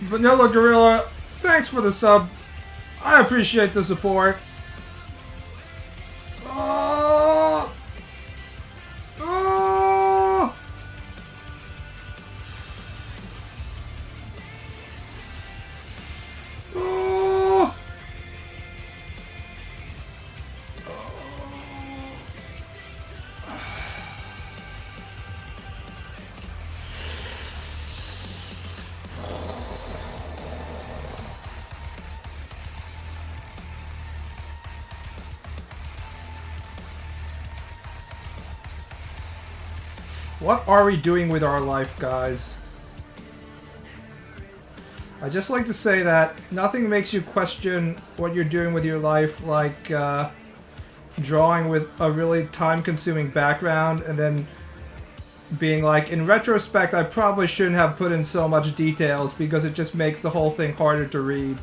Vanilla Gorilla, thanks for the sub. I appreciate the support. What are we doing with our life, guys? I just like to say that nothing makes you question what you're doing with your life like drawing with a really time-consuming background and then being like, in retrospect, I probably shouldn't have put in so much details because it just makes the whole thing harder to read.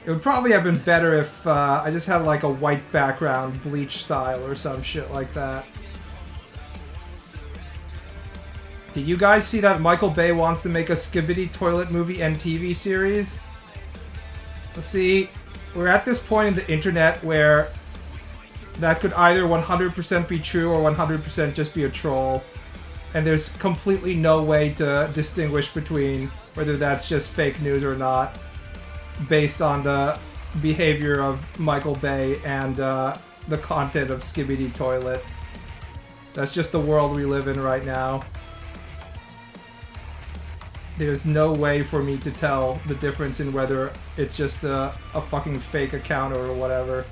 It would probably have been better if I just had like a white background, Bleach style or some shit like that. Did you guys see that Michael Bay wants to make a Skibidi Toilet movie and TV series? See, we're at this point in the internet where that could either 100% be true or 100% just be a troll. And there's completely no way to distinguish between whether that's just fake news or not based on the behavior of Michael Bay and the content of Skibidi Toilet. That's just the world we live in right now. There's no way for me to tell the difference in whether it's just a fucking fake account or whatever.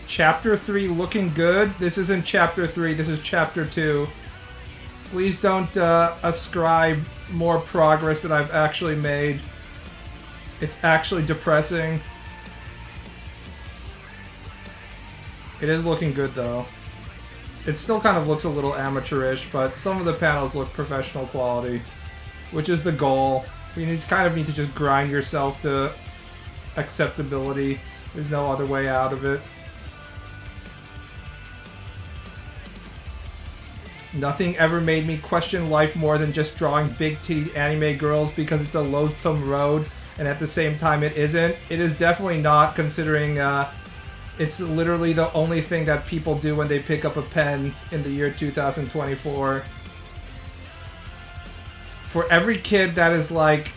Chapter 3 looking good. This isn't Chapter 3, this is Chapter 2. Please don't ascribe more progress than I've actually made. It's actually depressing. It is looking good though. It still kind of looks a little amateurish, but some of the panels look professional quality, which is the goal. You kind of need to just grind yourself to acceptability. There's no other way out of it. Nothing ever made me question life more than just drawing big-titted anime girls because it's a loathsome road, and at the same time it isn't. It is definitely not, considering it's literally the only thing that people do when they pick up a pen in the year 2024. For every kid that is like,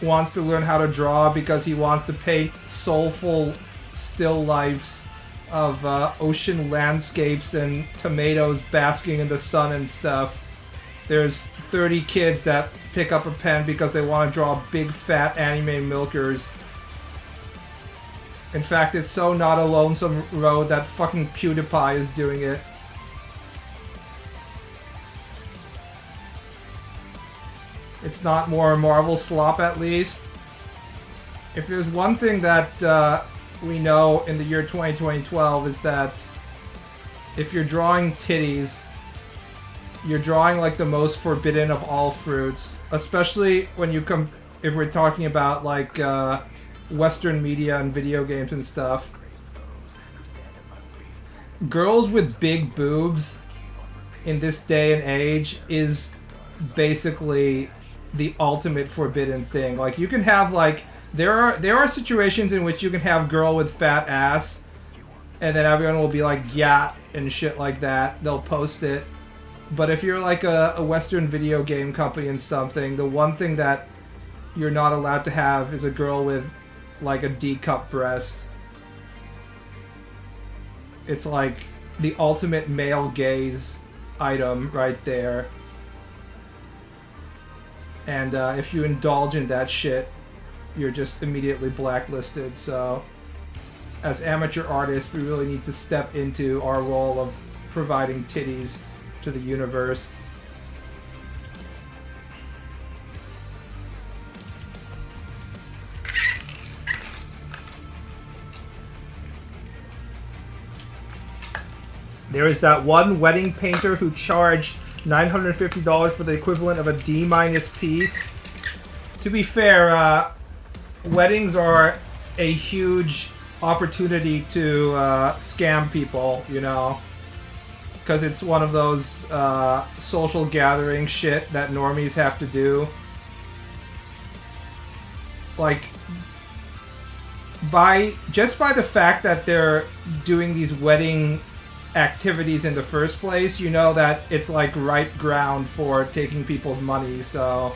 wants to learn how to draw because he wants to paint soulful still lifes of ocean landscapes and tomatoes basking in the sun and stuff, there's 30 kids that pick up a pen because they want to draw big fat anime milkers. In fact, it's so not a lonesome road that fucking PewDiePie is doing it. It's not more Marvel slop, at least. If there's one thing that we know in the year 2012 is that if you're drawing titties, you're drawing like the most forbidden of all fruits. Especially when you come, if we're talking about like Western media and video games and stuff. Girls with big boobs in this day and age is basically the ultimate forbidden thing. Like, you can have like, there are situations in which you can have girl with fat ass, and then everyone will be like, yeah, and shit like that. They'll post it. But if you're like a Western video game company and something, the one thing that you're not allowed to have is a girl with like a D-cup breast. It's like the ultimate male gaze item right there. And if you indulge in that shit, you're just immediately blacklisted. So as amateur artists, we really need to step into our role of providing titties to the universe. There is that one wedding painter who charged $950 for the equivalent of a D- piece. To be fair, weddings are a huge opportunity to scam people, you know, because it's one of those social gathering shit that normies have to do. Like, just by the fact that they're doing these wedding activities in the first place, you know that it's like right ground for taking people's money. So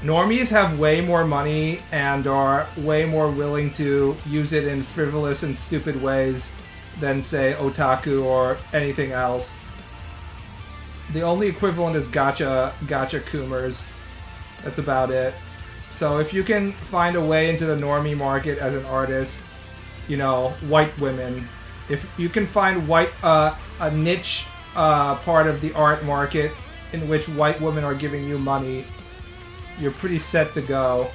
normies have way more money and are way more willing to use it in frivolous and stupid ways than, say, otaku or anything else. The only equivalent is gacha kumers. That's about it. So if you can find a way into the normie market as an artist, you know, white women, if you can find a niche part of the art market in which white women are giving you money, you're pretty set to go.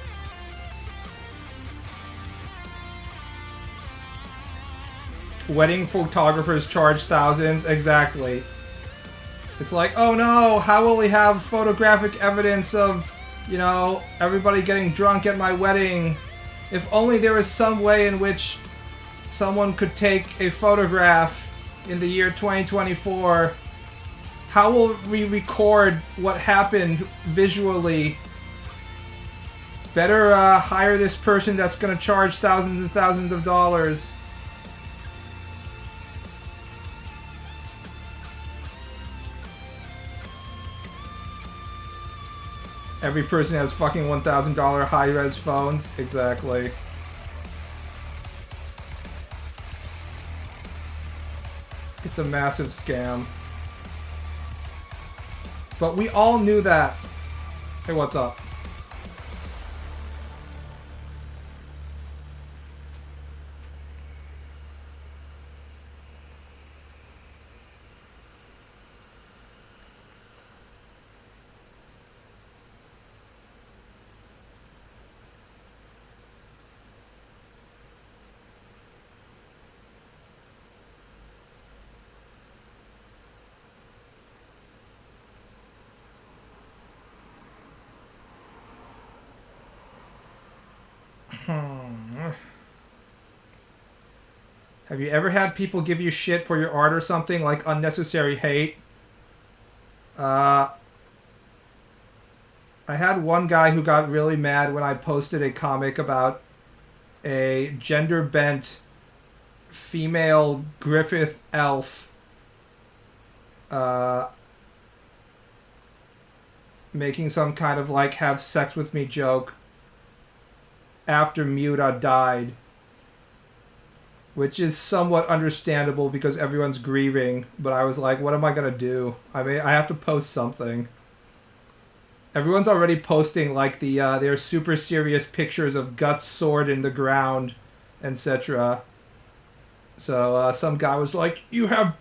Wedding photographers charge thousands. Exactly. It's like, oh no, how will we have photographic evidence of, you know, everybody getting drunk at my wedding? If only there was some way in which someone could take a photograph in the year 2024. How will we record what happened visually? Better hire this person that's going to charge thousands and thousands of dollars. Every person has fucking $1,000 high-res phones. Exactly. It's a massive scam. But we all knew that. Hey, what's up? Have you ever had people give you shit for your art or something, like unnecessary hate? I had one guy who got really mad when I posted a comic about a gender-bent female Griffith elf making some kind of like have sex with me joke after Miura died. Which is somewhat understandable because everyone's grieving, but I was like, what am I gonna do? I mean, I have to post something. Everyone's already posting like their super serious pictures of Guts' sword in the ground, etc. So some guy was like, you have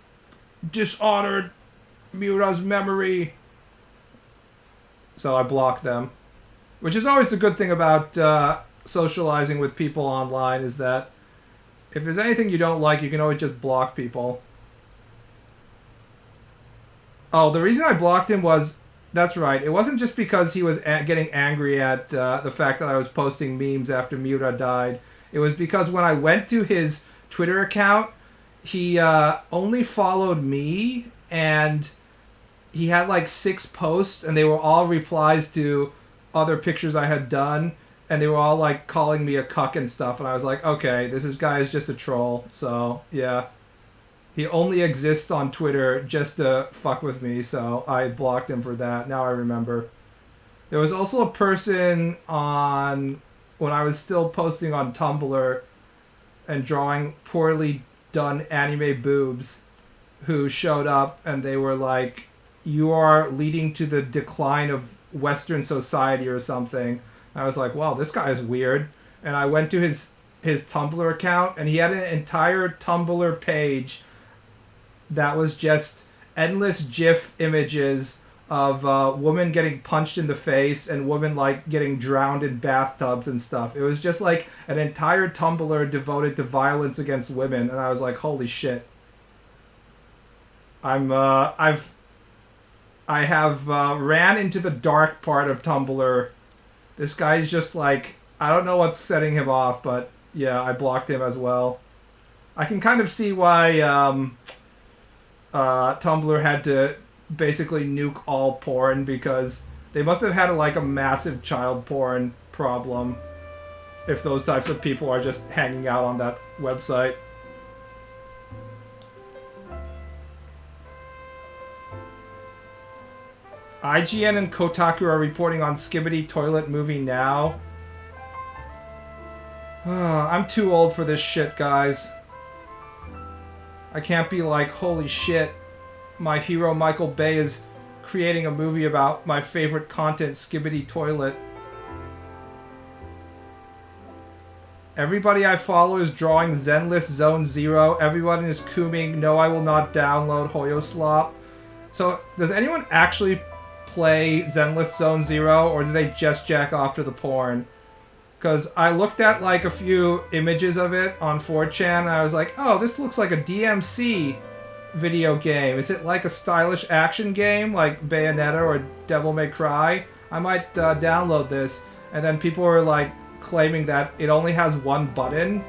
dishonored Miura's memory. So I blocked them. Which is always the good thing about socializing with people online, is that if there's anything you don't like, you can always just block people. Oh, the reason I blocked him was... That's right. It wasn't just because he was getting angry at the fact that I was posting memes after Miura died. It was because when I went to his Twitter account, he only followed me, and he had like 6 posts, and they were all replies to other pictures I had done. And they were all, like, calling me a cuck and stuff. And I was like, okay, this guy is just a troll. So, yeah. He only exists on Twitter just to fuck with me. So I blocked him for that. Now I remember. There was also a person on... When I was still posting on Tumblr and drawing poorly done anime boobs, who showed up and they were like, you are leading to the decline of Western society or something. I was like, wow, this guy is weird. And I went to his Tumblr account, and he had an entire Tumblr page that was just endless GIF images of women getting punched in the face and women like getting drowned in bathtubs and stuff. It was just like an entire Tumblr devoted to violence against women, and I was like, holy shit. I have ran into the dark part of Tumblr. This guy's just like, I don't know what's setting him off, but yeah, I blocked him as well. I can kind of see why Tumblr had to basically nuke all porn, because they must have had like a massive child porn problem if those types of people are just hanging out on that website. IGN and Kotaku are reporting on Skibidi Toilet Movie now. I'm too old for this shit, guys. I can't be like, holy shit, my hero Michael Bay is creating a movie about my favorite content, Skibidi Toilet. Everybody I follow is drawing Zenless Zone Zero. Everyone is cooming, no, I will not download Hoyo Slop. So, does anyone actually play Zenless Zone Zero, or do they just jack off to the porn? Because I looked at like a few images of it on 4chan, and I was like, oh, this looks like a DMC video game. Is it like a stylish action game like Bayonetta or Devil May Cry? I might download this. And then people were like claiming that it only has one button.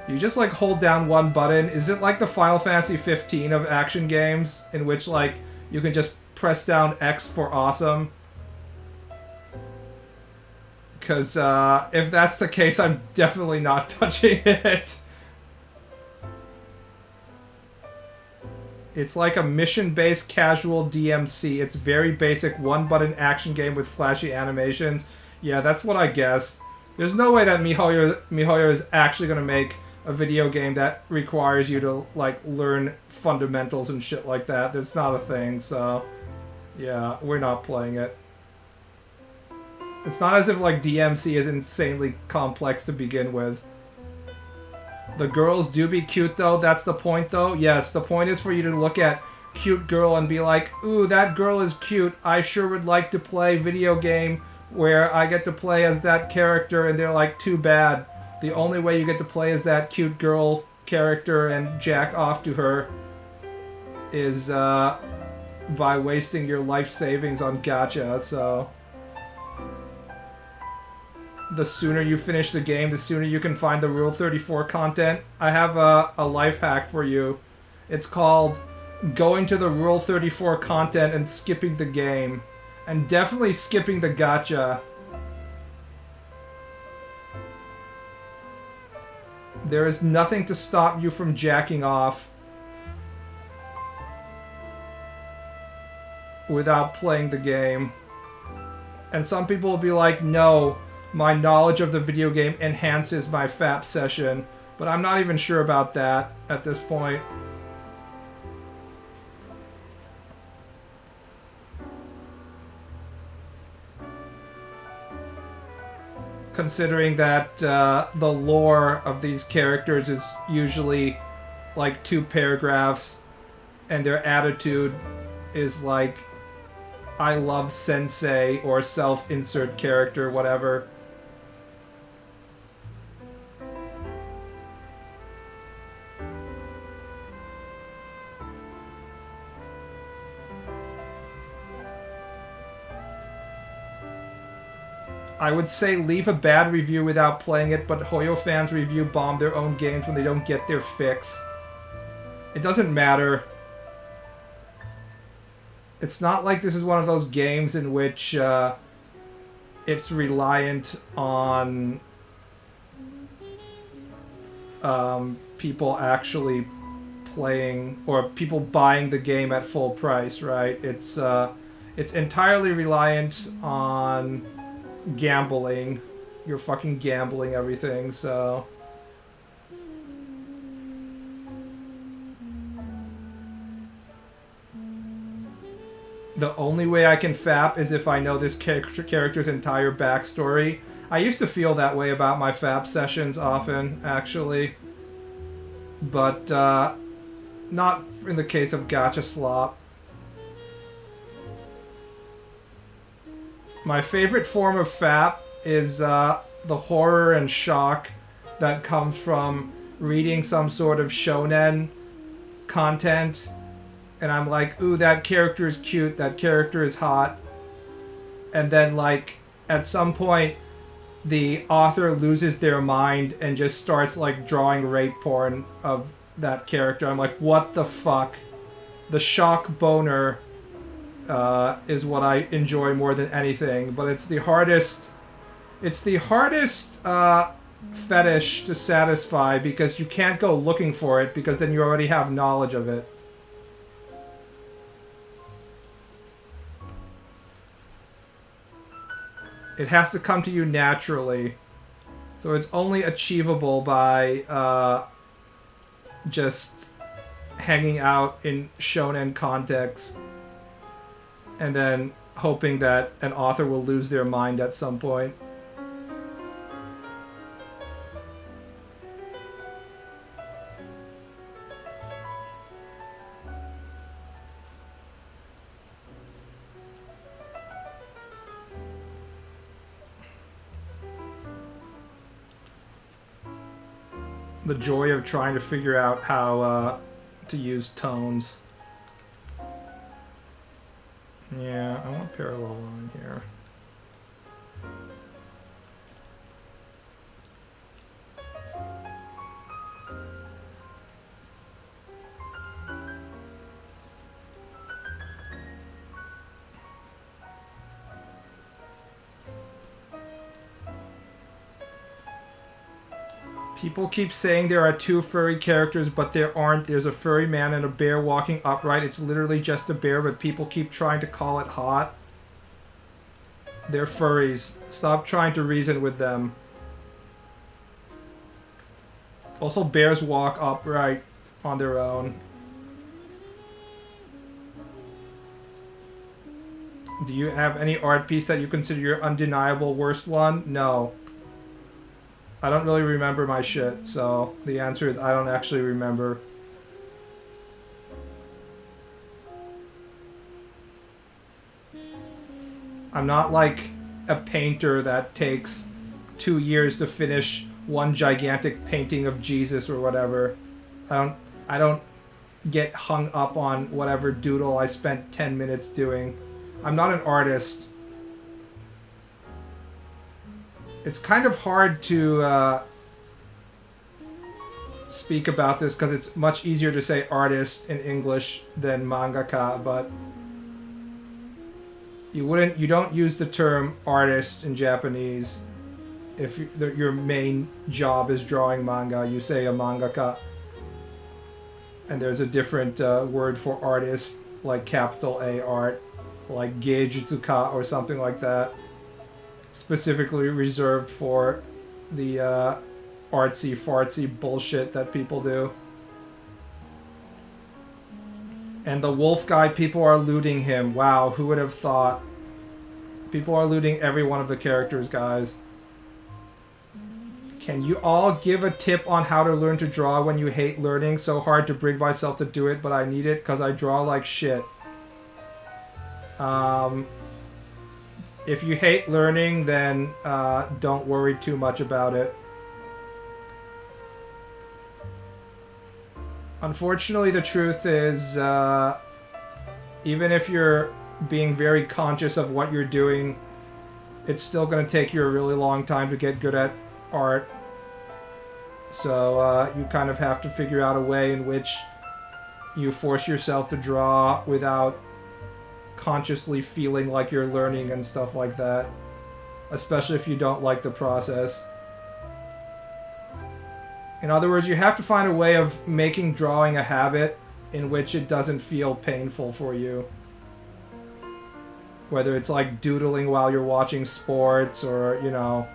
You just like hold down one button. Is it like the Final Fantasy 15 of action games, in which like you can just press down X for awesome? Because if that's the case, I'm definitely not touching it. It's like a mission-based casual DMC. It's very basic one-button action game with flashy animations. Yeah, that's what I guessed. There's no way that MiHoYo is actually going to make a video game that requires you to like learn fundamentals and shit like that. That's not a thing, so yeah, we're not playing it. It's not as if like DMC is insanely complex to begin with. The girls do be cute though, that's the point though. Yes, the point is for you to look at cute girl and be like, ooh, that girl is cute. I sure would like to play video game where I get to play as that character, and they're like, too bad. The only way you get to play as that cute girl character and jack off to her is by wasting your life savings on gacha, so the sooner you finish the game, the sooner you can find the Rule 34 content. I have a life hack for you. It's called going to the Rule 34 content and skipping the game. And definitely skipping the gacha. There is nothing to stop you from jacking off without playing the game. And some people will be like, no, my knowledge of the video game enhances my FAP session, but I'm not even sure about that at this point. Considering that the lore of these characters is usually like 2 paragraphs, and their attitude is like, I love sensei, or self-insert character, whatever. I would say leave a bad review without playing it, but Hoyo fans review bomb their own games when they don't get their fix. It doesn't matter. It's not like this is one of those games in which it's reliant on people actually playing, or people buying the game at full price, right? It's entirely reliant on gambling. You're fucking gambling everything, so the only way I can FAP is if I know this character's entire backstory. I used to feel that way about my FAP sessions often, actually, but not in the case of Gacha Slop. My favorite form of FAP is the horror and shock that comes from reading some sort of shonen content and I'm like, ooh, that character is cute, that character is hot, and then like at some point the author loses their mind and just starts like drawing rape porn of that character. I'm like, what the fuck? The shock boner is what I enjoy more than anything, but it's the hardest. It's the hardest fetish to satisfy because you can't go looking for it because then you already have knowledge of it. It has to come to you naturally. So it's only achievable by just hanging out in shonen context and then hoping that an author will lose their mind at some point. The joy of trying to figure out how to use tones. Yeah, I want parallel line here. People keep saying there are two furry characters, but there aren't. There's a furry man and a bear walking upright. It's literally just a bear, but people keep trying to call it hot. They're furries. Stop trying to reason with them. Also, bears walk upright on their own. Do you have any art piece that you consider your undeniable worst one? No. I don't really remember my shit, so the answer is I don't actually remember. I'm not like a painter that takes 2 years to finish one gigantic painting of Jesus or whatever. I don't get hung up on whatever doodle I spent 10 minutes doing. I'm not an artist. It's kind of hard to speak about this because it's much easier to say artist in English than mangaka, but you don't use the term artist in Japanese if your main job is drawing manga. You say a mangaka, and there's a different word for artist, like capital A art, like geijutsuka or something like that, specifically reserved for the artsy fartsy bullshit that people do. And the wolf guy, people are looting him. Wow, who would have thought? People are looting every one of the characters, guys. Can you all give a tip on how to learn to draw when you hate learning? So hard to bring myself to do it, but I need it because I draw like shit. If you hate learning, then don't worry too much about it. Unfortunately, the truth is, even if you're being very conscious of what you're doing, it's still going to take you a really long time to get good at art. So you kind of have to figure out a way in which you force yourself to draw without consciously feeling like you're learning and stuff like that, especially if you don't like the process. In other words, you have to find a way of making drawing a habit in which it doesn't feel painful for you. Whether it's like doodling while you're watching sports, or, you know,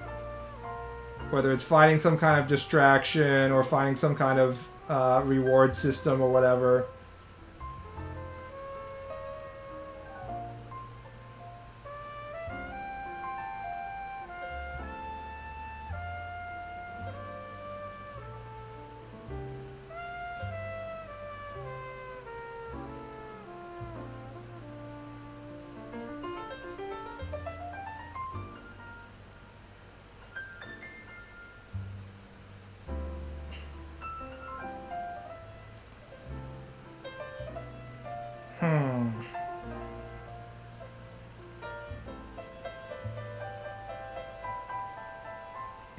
whether it's finding some kind of distraction or finding some kind of reward system or whatever.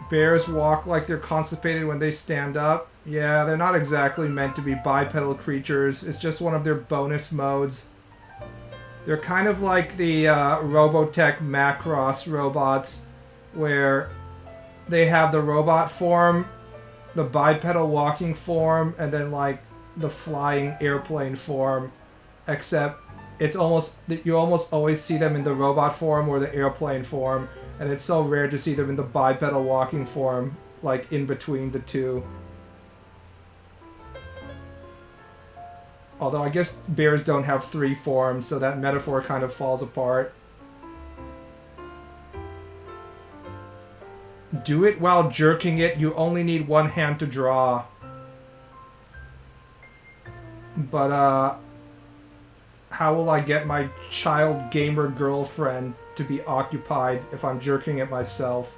Bears walk like they're constipated when they stand up. Yeah, they're not exactly meant to be bipedal creatures. It's just one of their bonus modes. They're kind of like the Robotech Macross robots, where they have the robot form, the bipedal walking form, and then like the flying airplane form, except it's almost you almost always see them in the robot form or the airplane form, and it's so rare to see them in the bipedal walking form, like in between the two. Although I guess bears don't have three forms, so that metaphor kind of falls apart. Do it while jerking it. You only need one hand to draw. But, how will I get my child gamer girlfriend to be occupied if I'm jerking it myself?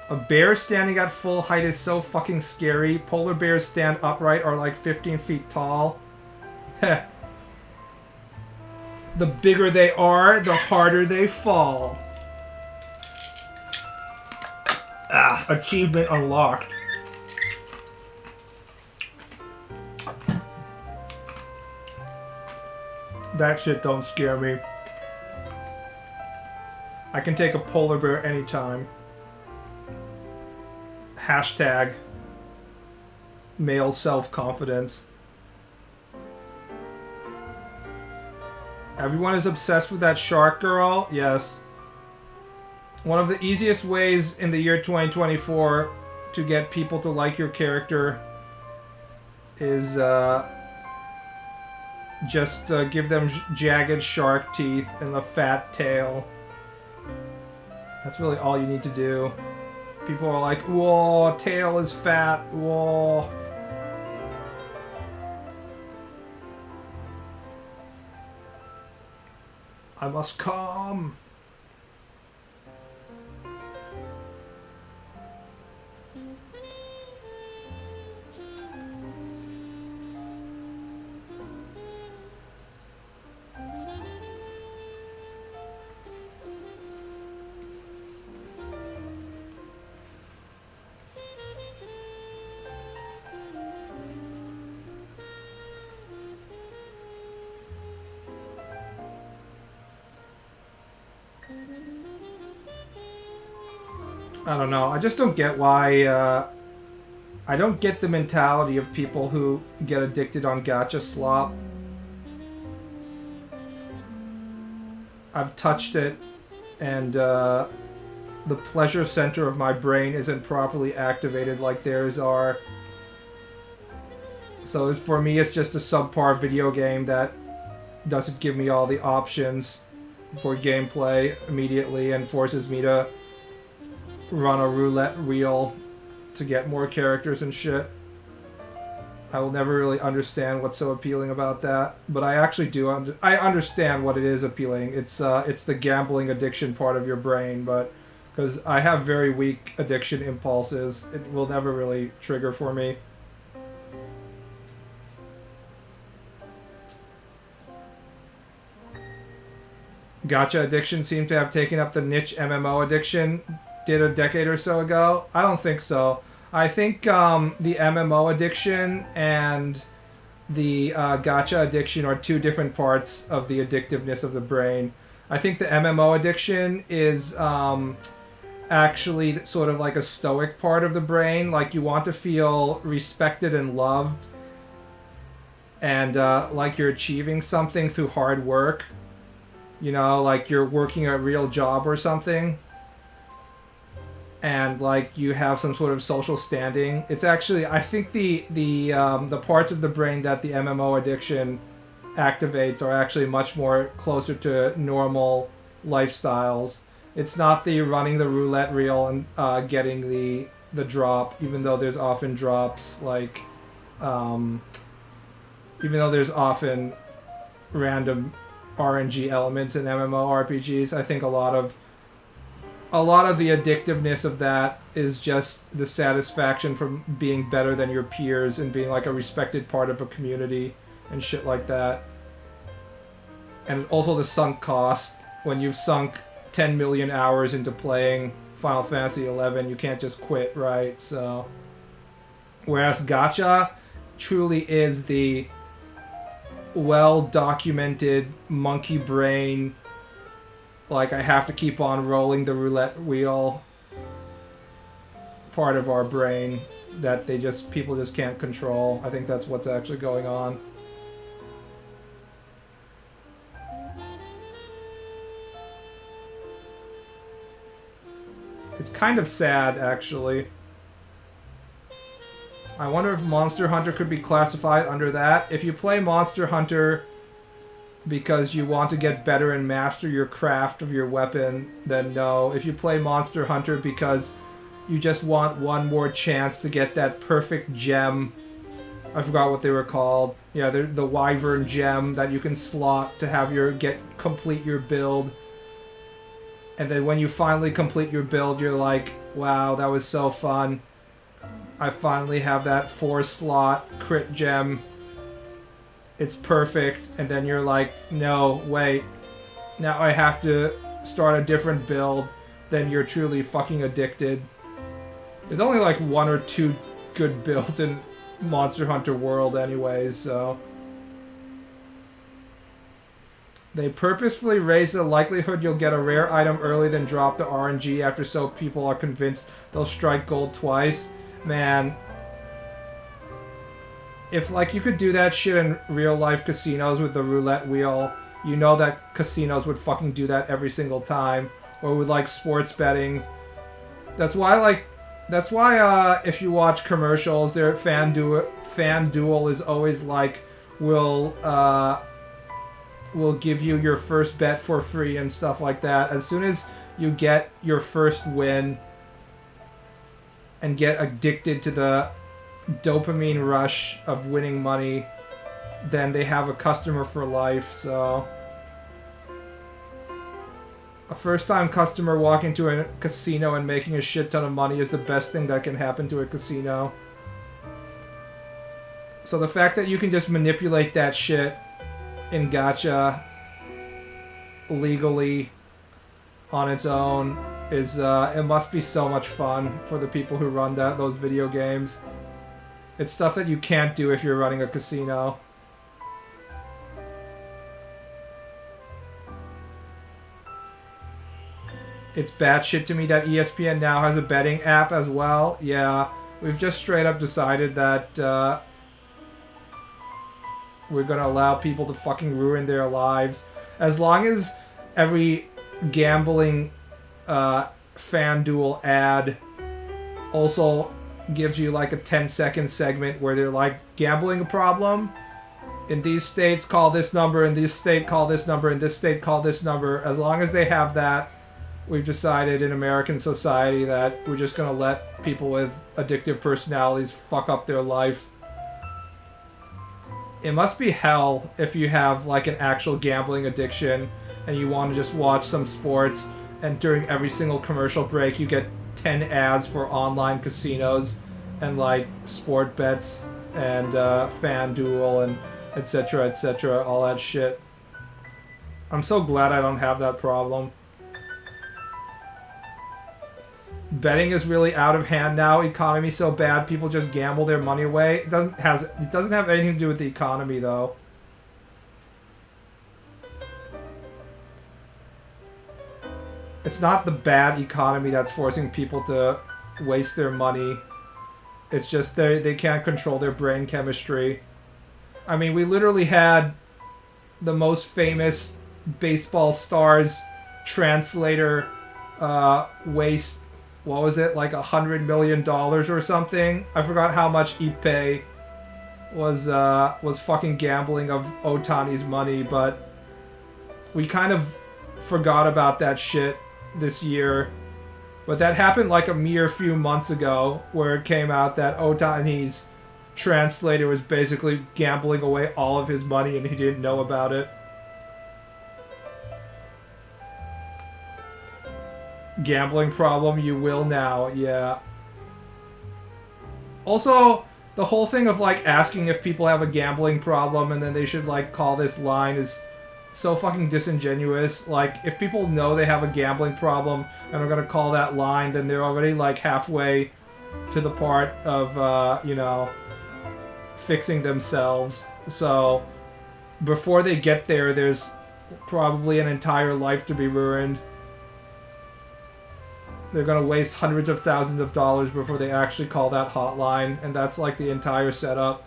A bear standing at full height is so fucking scary. Polar bears stand upright are like 15 feet tall. Heh. The bigger they are, the harder they fall. Ah, achievement unlocked. That shit don't scare me. I can take a polar bear anytime. Hashtag male self-confidence. Everyone is obsessed with that shark girl? Yes. One of the easiest ways in the year 2024 to get people to like your character is just give them jagged shark teeth and a fat tail. That's really all you need to do. People are like, whoa, tail is fat, whoa. I must come. I don't know. I just don't get why, I don't get the mentality of people who get addicted on gacha slop. I've touched it, and the pleasure center of my brain isn't properly activated like theirs are. So for me, it's just a subpar video game that doesn't give me all the options for gameplay immediately and forces me to run a roulette wheel to get more characters and shit. I will never really understand what's so appealing about that, but I actually do. I understand what it is appealing. It's the gambling addiction part of your brain, but because I have very weak addiction impulses, it will never really trigger for me. Gacha addiction seemed to have taken up the niche MMO addiction did a decade or so ago. I don't think so. I think the MMO addiction and the gacha addiction are two different parts of the addictiveness of the brain. I think the MMO addiction is actually sort of like a stoic part of the brain. Like you want to feel respected and loved and like you're achieving something through hard work. You know, like you're working a real job or something. And like you have some sort of social standing. It's actually, I think the parts of the brain that the MMO addiction activates are actually much more closer to normal lifestyles. It's not the running the roulette wheel and getting the drop, even though there's often drops. Like, even though there's often random RNG elements in MMORPGs, I think a lot of the addictiveness of that is just the satisfaction from being better than your peers and being like a respected part of a community and shit like that. And also the sunk cost. When you've sunk 10 million hours into playing Final Fantasy 11. You can't just quit, right? So, whereas gacha truly is the well-documented monkey brain, like I have to keep on rolling the roulette wheel part of our brain that people just can't control. I think that's what's actually going on. It's kind of sad, actually. I wonder if Monster Hunter could be classified under that. If you play Monster Hunter because you want to get better and master your craft of your weapon, then no. If you play Monster Hunter because you just want one more chance to get that perfect gem, I forgot what they were called. Yeah, the Wyvern gem that you can slot to have complete your build. And then when you finally complete your build, you're like, wow, that was so fun. I finally have that 4-slot crit gem. It's perfect. And then you're like, no, wait. Now I have to start a different build. Then you're truly fucking addicted. There's only like 1 or 2 good builds in Monster Hunter World anyways, so... They purposefully raise the likelihood you'll get a rare item early, then drop the RNG after so people are convinced they'll strike gold twice. Man. If, like, you could do that shit in real-life casinos with the roulette wheel, you know that casinos would fucking do that every single time. Or with, like, sports betting. That's why, if you watch commercials, their FanDuel is always like, we'll give you your first bet for free and stuff like that. As soon as you get your first win and get addicted to the dopamine rush of winning money, then they have a customer for life, so... A first-time customer walking to a casino and making a shit ton of money is the best thing that can happen to a casino. So the fact that you can just manipulate that shit in gacha legally on its own is it must be so much fun for the people who run those video games. It's stuff that you can't do if you're running a casino. It's batshit to me that ESPN now has a betting app as well. Yeah, we've just straight up decided that we're gonna allow people to fucking ruin their lives. As long as every gambling FanDuel ad also gives you like a 10-second segment where they're like, gambling a problem? In these states, call this number. In this state, call this number. In this state, call this number. As long as they have that, we've decided in American society that we're just gonna let people with addictive personalities fuck up their life. It must be hell if you have like an actual gambling addiction and you want to just watch some sports and during every single commercial break you get 10 ads for online casinos and like sport bets and FanDuel and etc., all that shit. I'm so glad I don't have that problem. Betting is really out of hand now. Economy's so bad, people just gamble their money away. It doesn't have anything to do with the economy, though. It's not the bad economy that's forcing people to waste their money. It's just they can't control their brain chemistry. I mean, we literally had the most famous baseball stars translator waste, what was it, like $100 million or something? I forgot how much Ippei was fucking gambling of Otani's money, but we kind of forgot about that shit this year. But that happened like a mere few months ago, where it came out that Otani's translator was basically gambling away all of his money and he didn't know about it. Gambling problem, you will now, yeah. Also, the whole thing of like asking if people have a gambling problem and then they should like call this line is so fucking disingenuous. Like, if people know they have a gambling problem and are gonna call that line, then they're already like halfway to the part of, you know, fixing themselves. So before they get there, there's probably an entire life to be ruined. They're gonna waste hundreds of thousands of dollars before they actually call that hotline, and that's like the entire setup.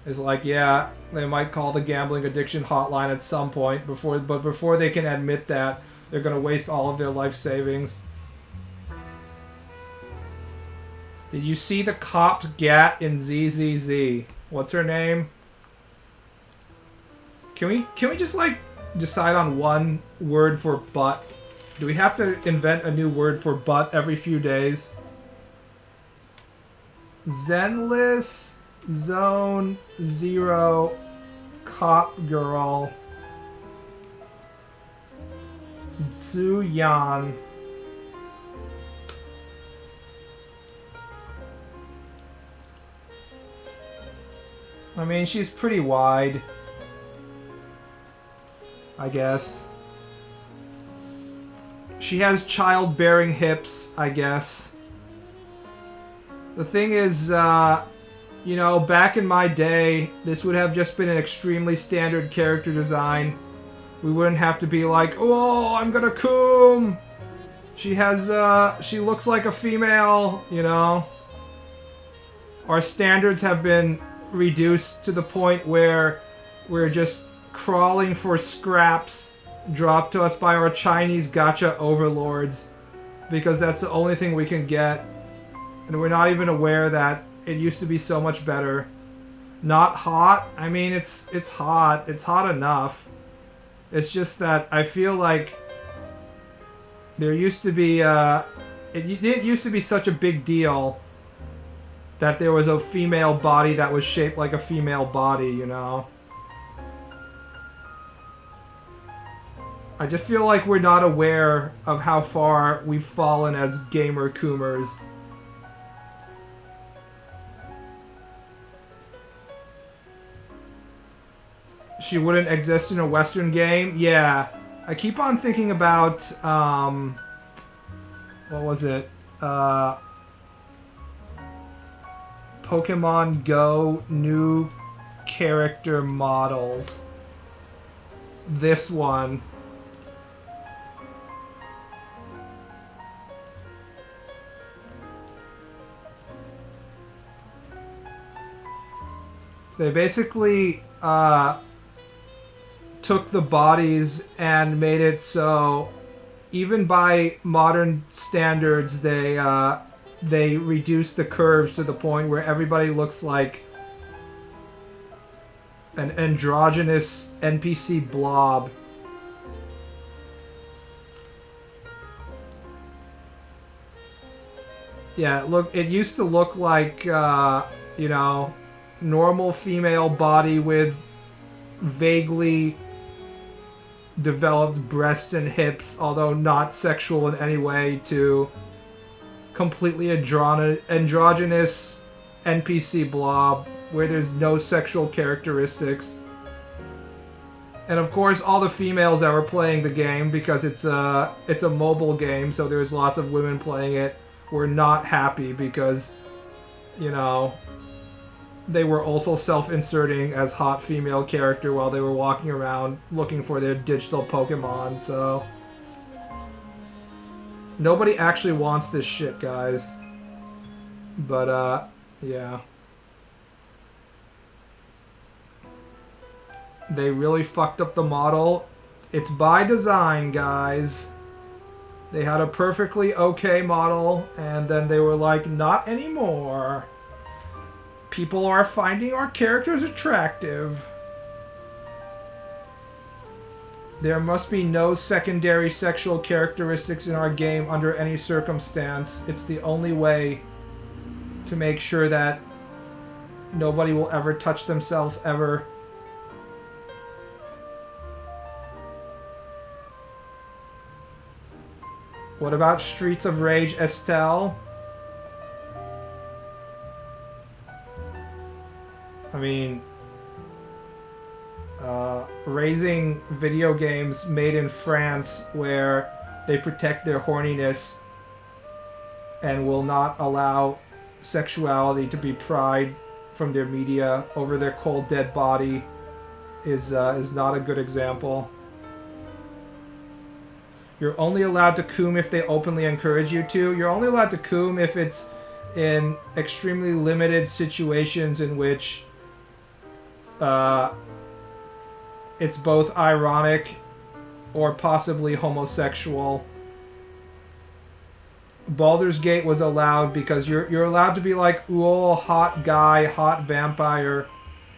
Is like, yeah, they might call the gambling addiction hotline at some point but before they can admit that, they're gonna waste all of their life savings. Did you see the copped gat in ZZZ? What's her name? Can we just like decide on one word for butt? Do we have to invent a new word for butt every few days? Zenless Zone Zero Cop Girl Zuyan. I mean, she's pretty wide, I guess. She has childbearing hips, I guess. The thing is, you know, back in my day, this would have just been an extremely standard character design. We wouldn't have to be like, oh, I'm gonna coom! She has, she looks like a female, you know? Our standards have been reduced to the point where we're just crawling for scraps dropped to us by our Chinese gacha overlords, because that's the only thing we can get. And we're not even aware that it used to be so much better. Not hot? I mean, it's hot. It's hot enough. It's just that I feel like there used to be, it didn't used to be such a big deal that there was a female body that was shaped like a female body, you know? I just feel like we're not aware of how far we've fallen as gamer coomers. She wouldn't exist in a Western game? Yeah. I keep on thinking about, what was it? Pokemon Go new character models. This one. They basically, took the bodies and made it so even by modern standards they reduced the curves to the point where everybody looks like an androgynous NPC blob. Yeah, look, it used to look like you know, normal female body with vaguely developed breasts and hips, although not sexual in any way, to completely androgynous NPC blob where there's no sexual characteristics. And of course, all the females that were playing the game, because it's a mobile game, so there's lots of women playing it, were not happy because, you know, they were also self-inserting as hot female character while they were walking around looking for their digital Pokemon, so... Nobody actually wants this shit, guys. But, yeah. They really fucked up the model. It's by design, guys. They had a perfectly okay model, and then they were like, not anymore. People are finding our characters attractive. There must be no secondary sexual characteristics in our game under any circumstance. It's the only way to make sure that nobody will ever touch themselves ever. What about Streets of Rage Estelle? I mean, raising video games made in France where they protect their horniness and will not allow sexuality to be pried from their media over their cold dead body is not a good example. You're only allowed to coom if they openly encourage you to. You're only allowed to coom if it's in extremely limited situations in which it's both ironic or possibly homosexual. Baldur's Gate was allowed because you're allowed to be like, ooh, hot guy, hot vampire.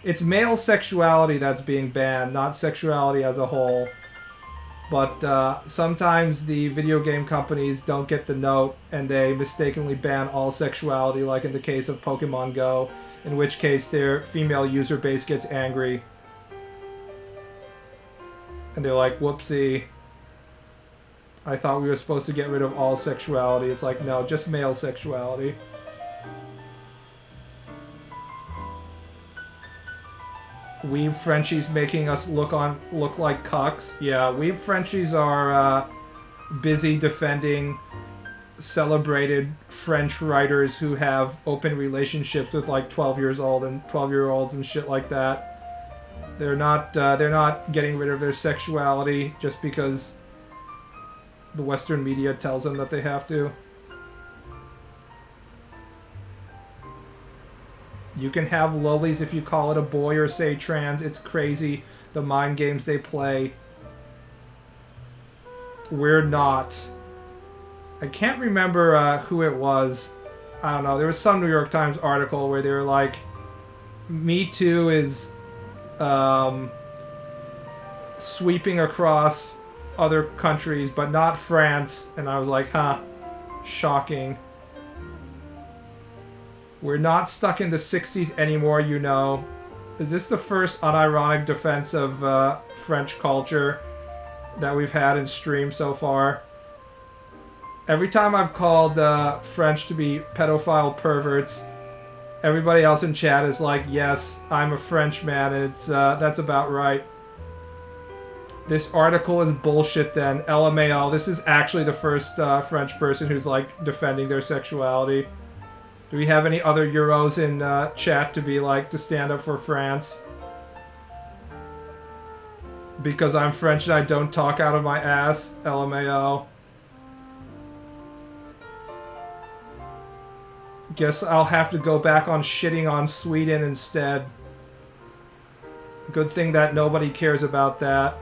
It's male sexuality that's being banned, not sexuality as a whole. But sometimes the video game companies don't get the note and they mistakenly ban all sexuality, like in the case of Pokemon Go, in which case their female user base gets angry. And they're like, whoopsie. I thought we were supposed to get rid of all sexuality. It's like, no, just male sexuality. Weeb Frenchies making us look like cucks. Yeah, Weeb Frenchies are busy defending celebrated French writers who have open relationships with like 12-year-olds and 12-year-olds and shit like that. They're not getting rid of their sexuality just because the Western media tells them that they have to. You can have lolies if you call it a boy or say trans. It's crazy, the mind games they play. We're not. I can't remember who it was. I don't know. There was some New York Times article where they were like, Me Too is sweeping across other countries, but not France. And I was like, huh, shocking. We're not stuck in the 60s anymore, you know. Is this the first unironic defense of French culture that we've had in stream so far? Every time I've called French to be pedophile perverts, everybody else in chat is like, yes, I'm a French man, and it's that's about right. This article is bullshit then. LMAO, this is actually the first French person who's like defending their sexuality. Do we have any other Euros in chat to be like, to stand up for France? Because I'm French and I don't talk out of my ass. LMAO. Guess I'll have to go back on shitting on Sweden instead. Good thing that nobody cares about that.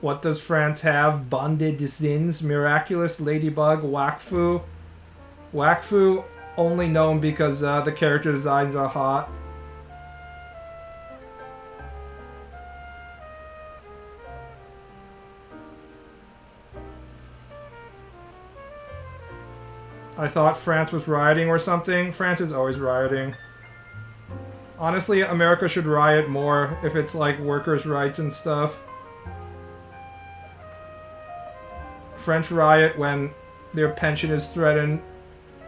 What does France have? Bonded Zins, Miraculous, Ladybug, Wakfu. Wakfu only known because the character designs are hot. I thought France was rioting or something. France is always rioting. Honestly, America should riot more if it's like workers' rights and stuff. French riot when their pension is threatened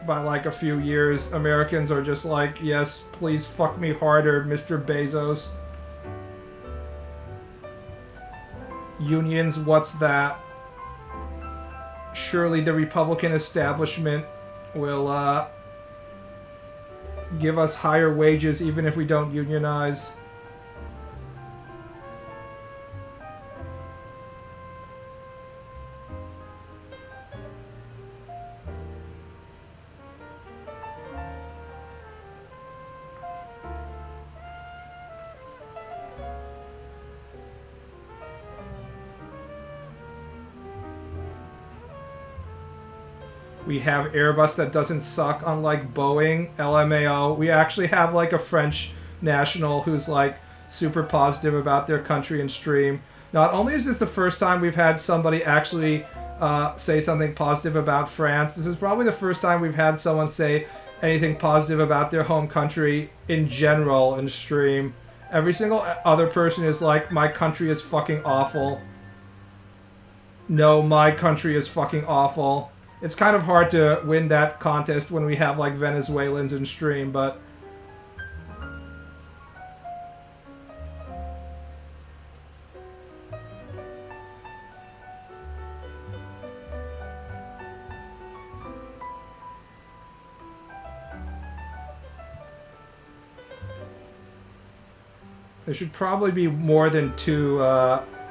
by like a few years. Americans are just like, yes, please fuck me harder, Mr. Bezos. Unions, what's that? Surely the Republican establishment will give us higher wages even if we don't unionize. We have Airbus that doesn't suck, unlike Boeing. LMAO. We actually have like a French national who's like super positive about their country and stream. Not only is this the first time we've had somebody actually say something positive about France, this is probably the first time we've had someone say anything positive about their home country in general in stream. Every single other person is like, my country is fucking awful. No, my country is fucking awful. It's kind of hard to win that contest when we have like Venezuelans in stream, but there should probably be more than 2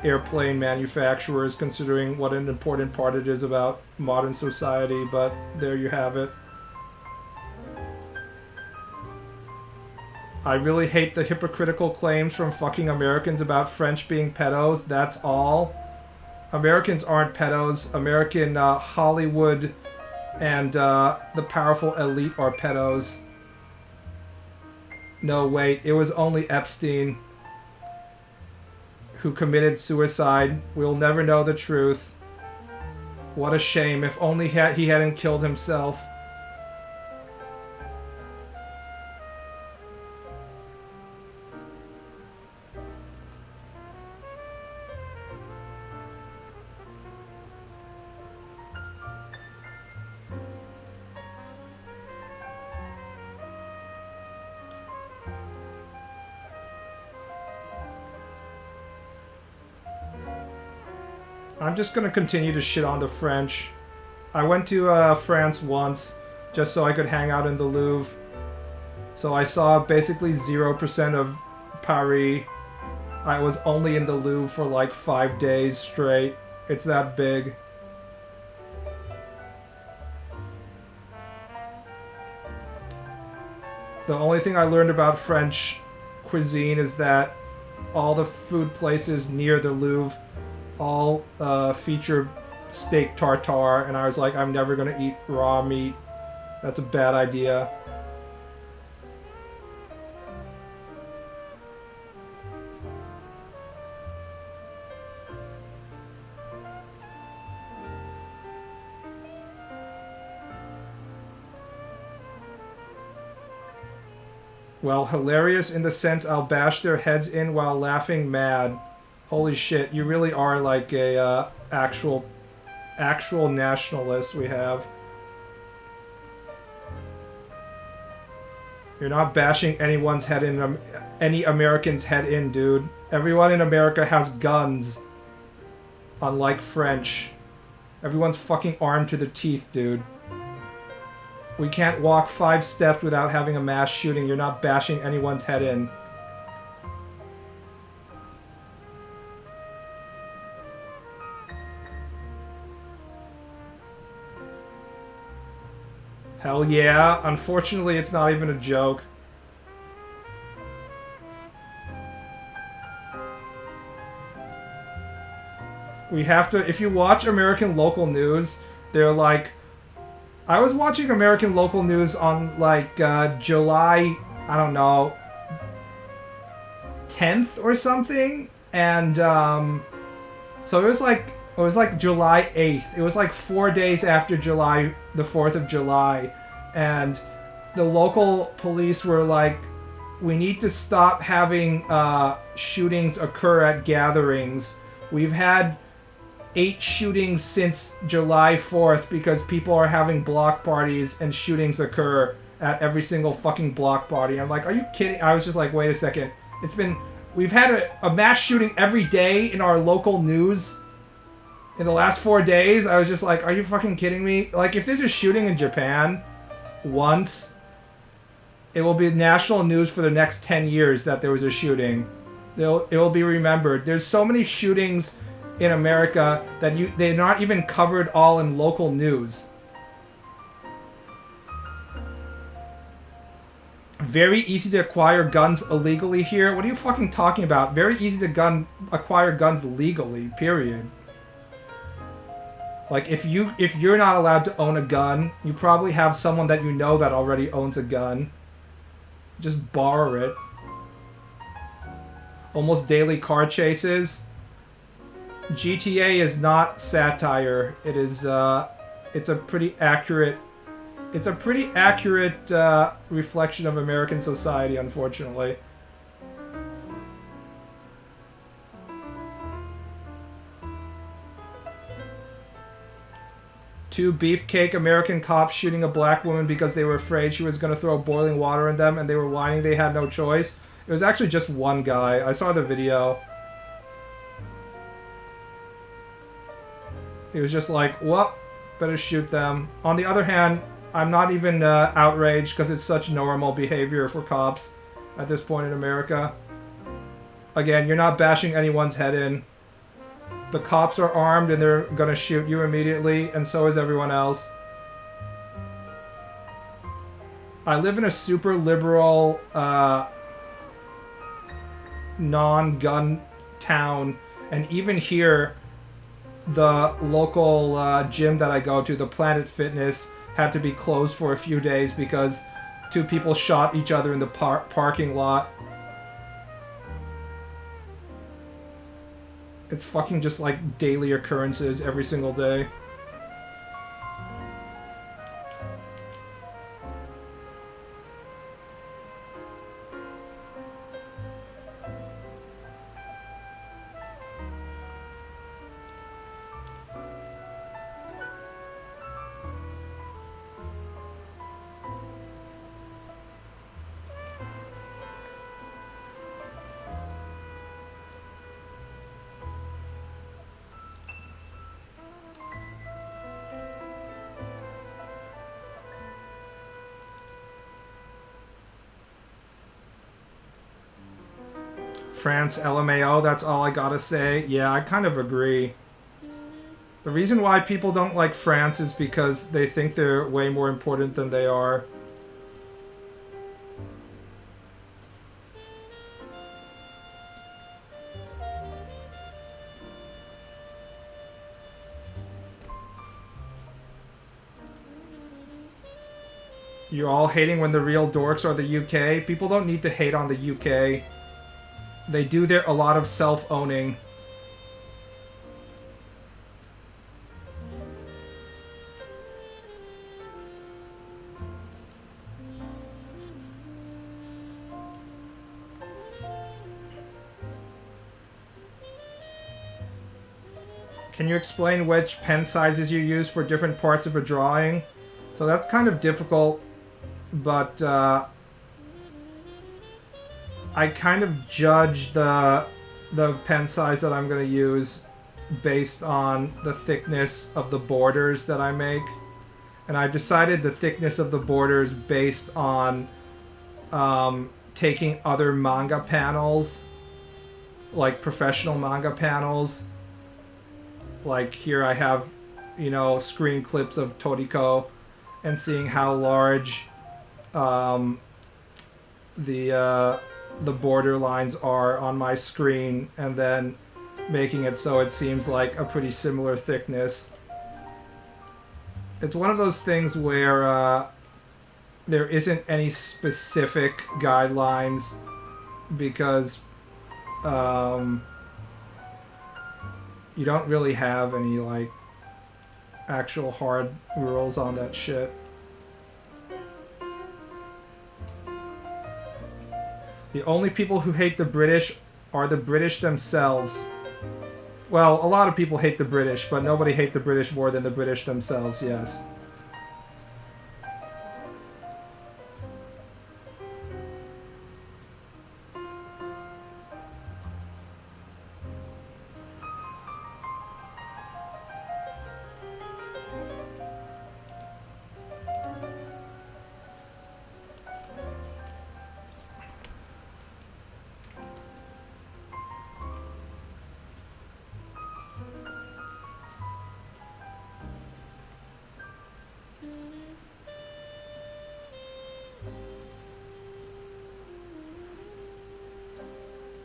airplane manufacturers, considering what an important part it is about modern society, but there you have it. I really hate the hypocritical claims from fucking Americans about French being pedos. That's all. Americans aren't pedos. American Hollywood and the powerful elite are pedos. No, wait. It was only Epstein who committed suicide. We'll never know the truth. What a shame. If only he hadn't killed himself. I'm just gonna continue to shit on the French. I went to France once just so I could hang out in the Louvre. So I saw basically 0% of Paris. I was only in the Louvre for like 5 days straight. It's that big. The only thing I learned about French cuisine is that all the food places near the Louvre all feature steak tartare, and I was like, I'm never gonna eat raw meat. That's a bad idea. Well, hilarious in the sense I'll bash their heads in while laughing mad. Holy shit, you really are like a actual nationalist we have. You're not bashing anyone's head in, any American's head in, dude. Everyone in America has guns. Unlike French. Everyone's fucking armed to the teeth, dude. We can't walk 5 steps without having a mass shooting. You're not bashing anyone's head in. Hell yeah. Unfortunately, it's not even a joke. We have to... If you watch American local news, they're like... I was watching American local news on, like, July... I don't know... 10th or something? And, so it was like July 8th. It was like 4 days after July, the 4th of July. And the local police were like, we need to stop having shootings occur at gatherings. We've had 8 shootings since July 4th because people are having block parties and shootings occur at every single fucking block party. I'm like, are you kidding? I was just like, wait a second. We've had a mass shooting every day in our local news. In the last 4 days, I was just like, are you fucking kidding me? Like, if there's a shooting in Japan once, it will be national news for the next 10 years that there was a shooting. It will be remembered. There's so many shootings in America that they're not even covered all in local news. Very easy to acquire guns illegally here. What are you fucking talking about? Very easy to acquire guns legally, period. Like, if you're not allowed to own a gun, you probably have someone that you know that already owns a gun. Just borrow it. Almost daily car chases. GTA is not satire. It is, it's a pretty accurate reflection of American society, unfortunately. Two beefcake American cops shooting a black woman because they were afraid she was going to throw boiling water on them and they were whining they had no choice. It was actually just one guy. I saw the video. He was just like, well, better shoot them. On the other hand, I'm not even outraged because it's such normal behavior for cops at this point in America. Again, you're not bashing anyone's head in. The cops are armed and they're gonna shoot you immediately, and so is everyone else. I live in a super liberal, non-gun town, and even here, the local gym that I go to, the Planet Fitness, had to be closed for a few days because two people shot each other in the parking lot. It's fucking just like daily occurrences every single day. France LMAO, that's all I gotta say. Yeah, I kind of agree. The reason why people don't like France is because they think they're way more important than they are. You're all hating when the real dorks are the UK. People don't need to hate on the UK. They do a lot of self-owning. Can you explain which pen sizes you use for different parts of a drawing? So that's kind of difficult, but I kind of judge the pen size that I'm going to use based on the thickness of the borders that I make. And I've decided the thickness of the borders based on taking other manga panels, like professional manga panels. Like here I have, you know, screen clips of Toriko, and seeing how large the border lines are on my screen, and then making it so it seems like a pretty similar thickness. It's one of those things where there isn't any specific guidelines because you don't really have any like actual hard rules on that shit. The only people who hate the British are the British themselves. Well, a lot of people hate the British, but nobody hates the British more than the British themselves, yes.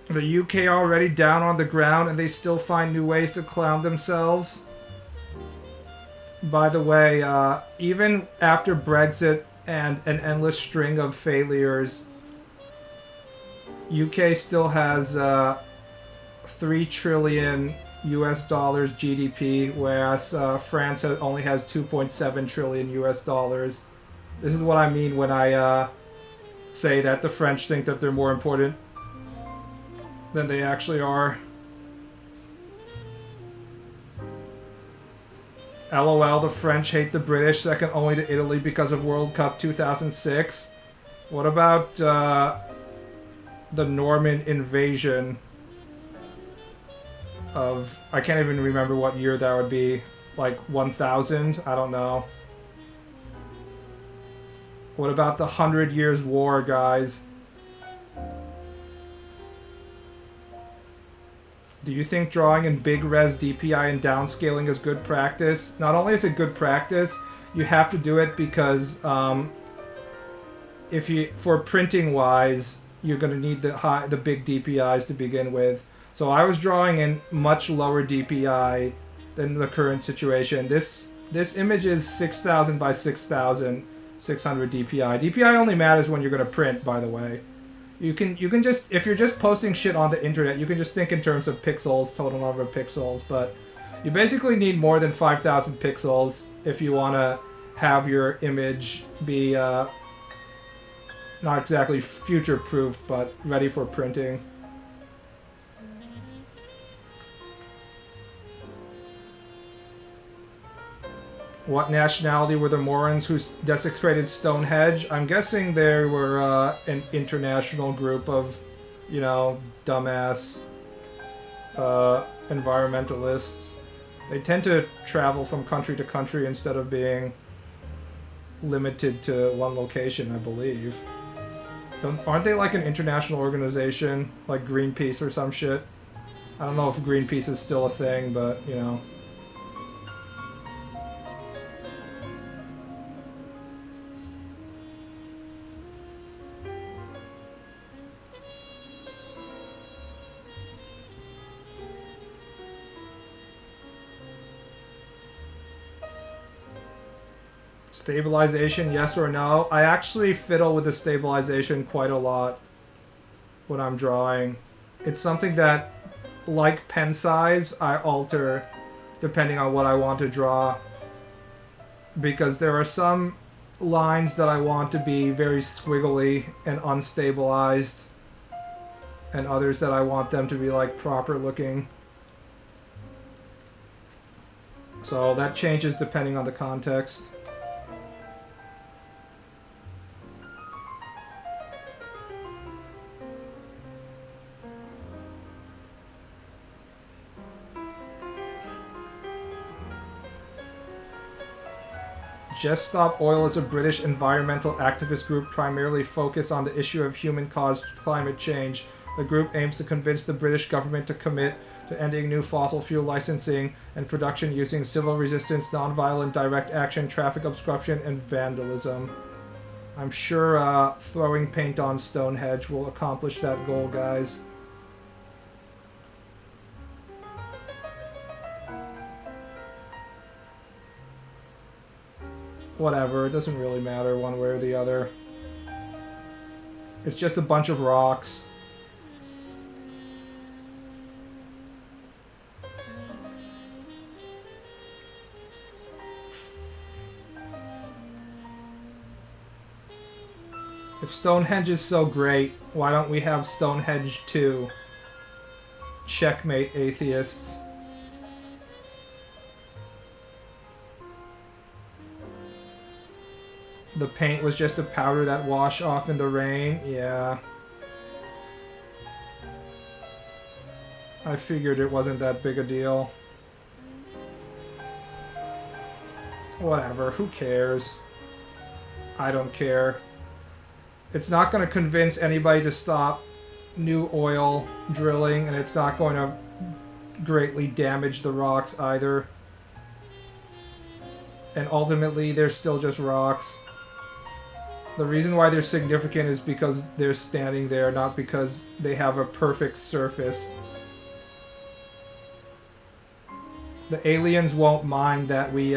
The UK already down on the ground and they still find new ways to clown themselves. By the way, even after Brexit and an endless string of failures, UK still has 3 trillion US dollars GDP, whereas France only has 2.7 trillion US dollars. This is what I mean when I say that the French think that they're more important than they actually are. LOL, the French hate the British, second only to Italy because of World Cup 2006. What about the Norman invasion of... I can't even remember what year that would be. Like 1000? I don't know. What about the 100 Years' War, guys? Do you think drawing in big res DPI and downscaling is good practice? Not only is it good practice, you have to do it because if you, for printing wise, you're going to need the big DPIs to begin with. So I was drawing in much lower DPI than the current situation. This image is 6000 by 6000, 600 DPI. DPI only matters when you're going to print, by the way. You can just, if you're just posting shit on the internet, you can just think in terms of pixels, total number of pixels, but you basically need more than 5000 pixels if you want to have your image be not exactly future-proof, but ready for printing. What nationality were the Morons who desecrated Stonehenge? I'm guessing they were an international group of, you know, dumbass environmentalists. They tend to travel from country to country instead of being limited to one location, I believe. Aren't they like an international organization, like Greenpeace or some shit? I don't know if Greenpeace is still a thing, but, you know. Stabilization, yes or no? I actually fiddle with the stabilization quite a lot when I'm drawing. It's something that, like pen size, I alter depending on what I want to draw. Because there are some lines that I want to be very squiggly and unstabilized, and others that I want them to be like proper looking. So that changes depending on the context. Just Stop Oil is a British environmental activist group primarily focused on the issue of human-caused climate change. The group aims to convince the British government to commit to ending new fossil fuel licensing and production using civil resistance, nonviolent direct action, traffic obstruction, and vandalism. I'm sure throwing paint on Stonehenge will accomplish that goal, guys. Whatever, it doesn't really matter one way or the other. It's just a bunch of rocks. If Stonehenge is so great, why don't we have Stonehenge 2? Checkmate, atheists. The paint was just a powder that washed off in the rain? Yeah. I figured it wasn't that big a deal. Whatever, who cares? I don't care. It's not going to convince anybody to stop new oil drilling, and it's not going to greatly damage the rocks either. And ultimately, they're still just rocks. The reason why they're significant is because they're standing there, not because they have a perfect surface. The aliens won't mind that we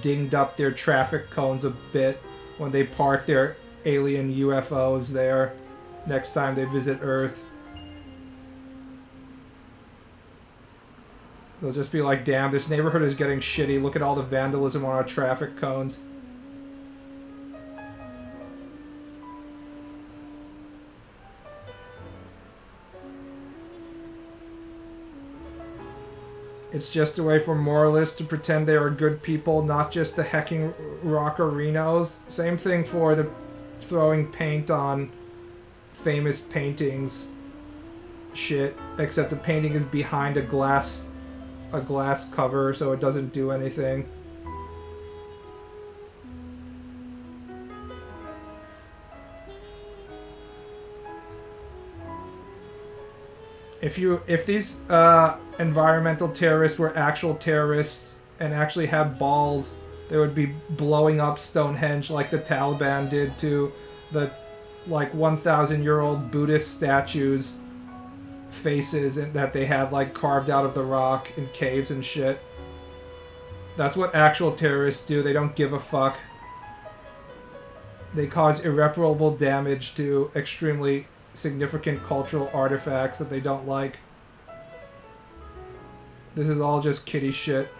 dinged up their traffic cones a bit when they park their alien UFOs there next time they visit Earth. They'll just be like, damn, this neighborhood is getting shitty. Look at all the vandalism on our traffic cones. It's just a way for moralists to pretend they are good people, not just the hecking rockerinos. Same thing for the throwing paint on famous paintings shit, except the painting is behind a glass cover, so it doesn't do anything. If these environmental terrorists were actual terrorists and actually had balls, they would be blowing up Stonehenge like the Taliban did to the like 1,000-year-old Buddhist statues faces that they had like carved out of the rock in caves and shit. That's what actual terrorists do. They don't give a fuck. They cause irreparable damage to extremely significant cultural artifacts that they don't like. This is all just kiddie shit.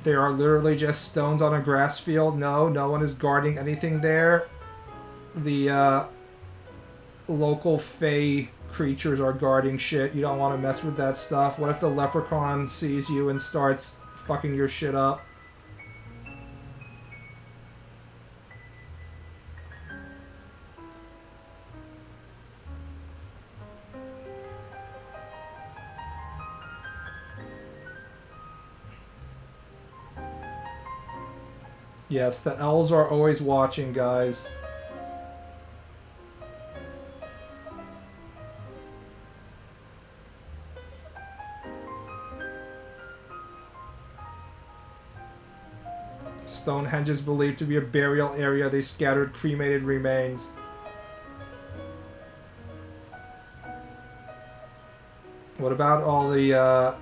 There are literally just stones on a grass field. No one is guarding anything there. The local fae creatures are guarding shit. You don't want to mess with that stuff. What if the leprechaun sees you and starts fucking your shit up? Yes, the elves are always watching, guys. Stonehenge is believed to be a burial area. They scattered cremated remains. What about all the,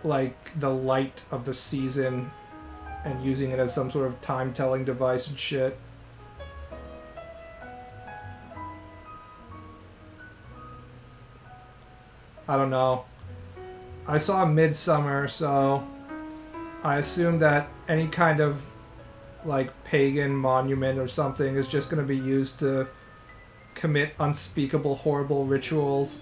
like, the light of the season and using it as some sort of time-telling device and shit? I don't know. I saw Midsummer, so I assume that any kind of, like, pagan monument or something is just going to be used to commit unspeakable, horrible rituals.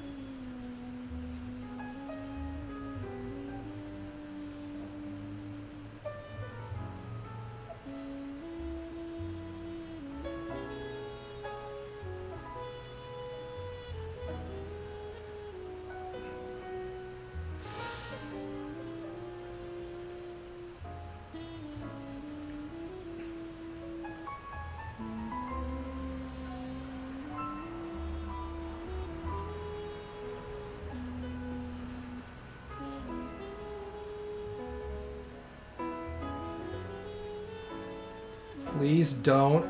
Please don't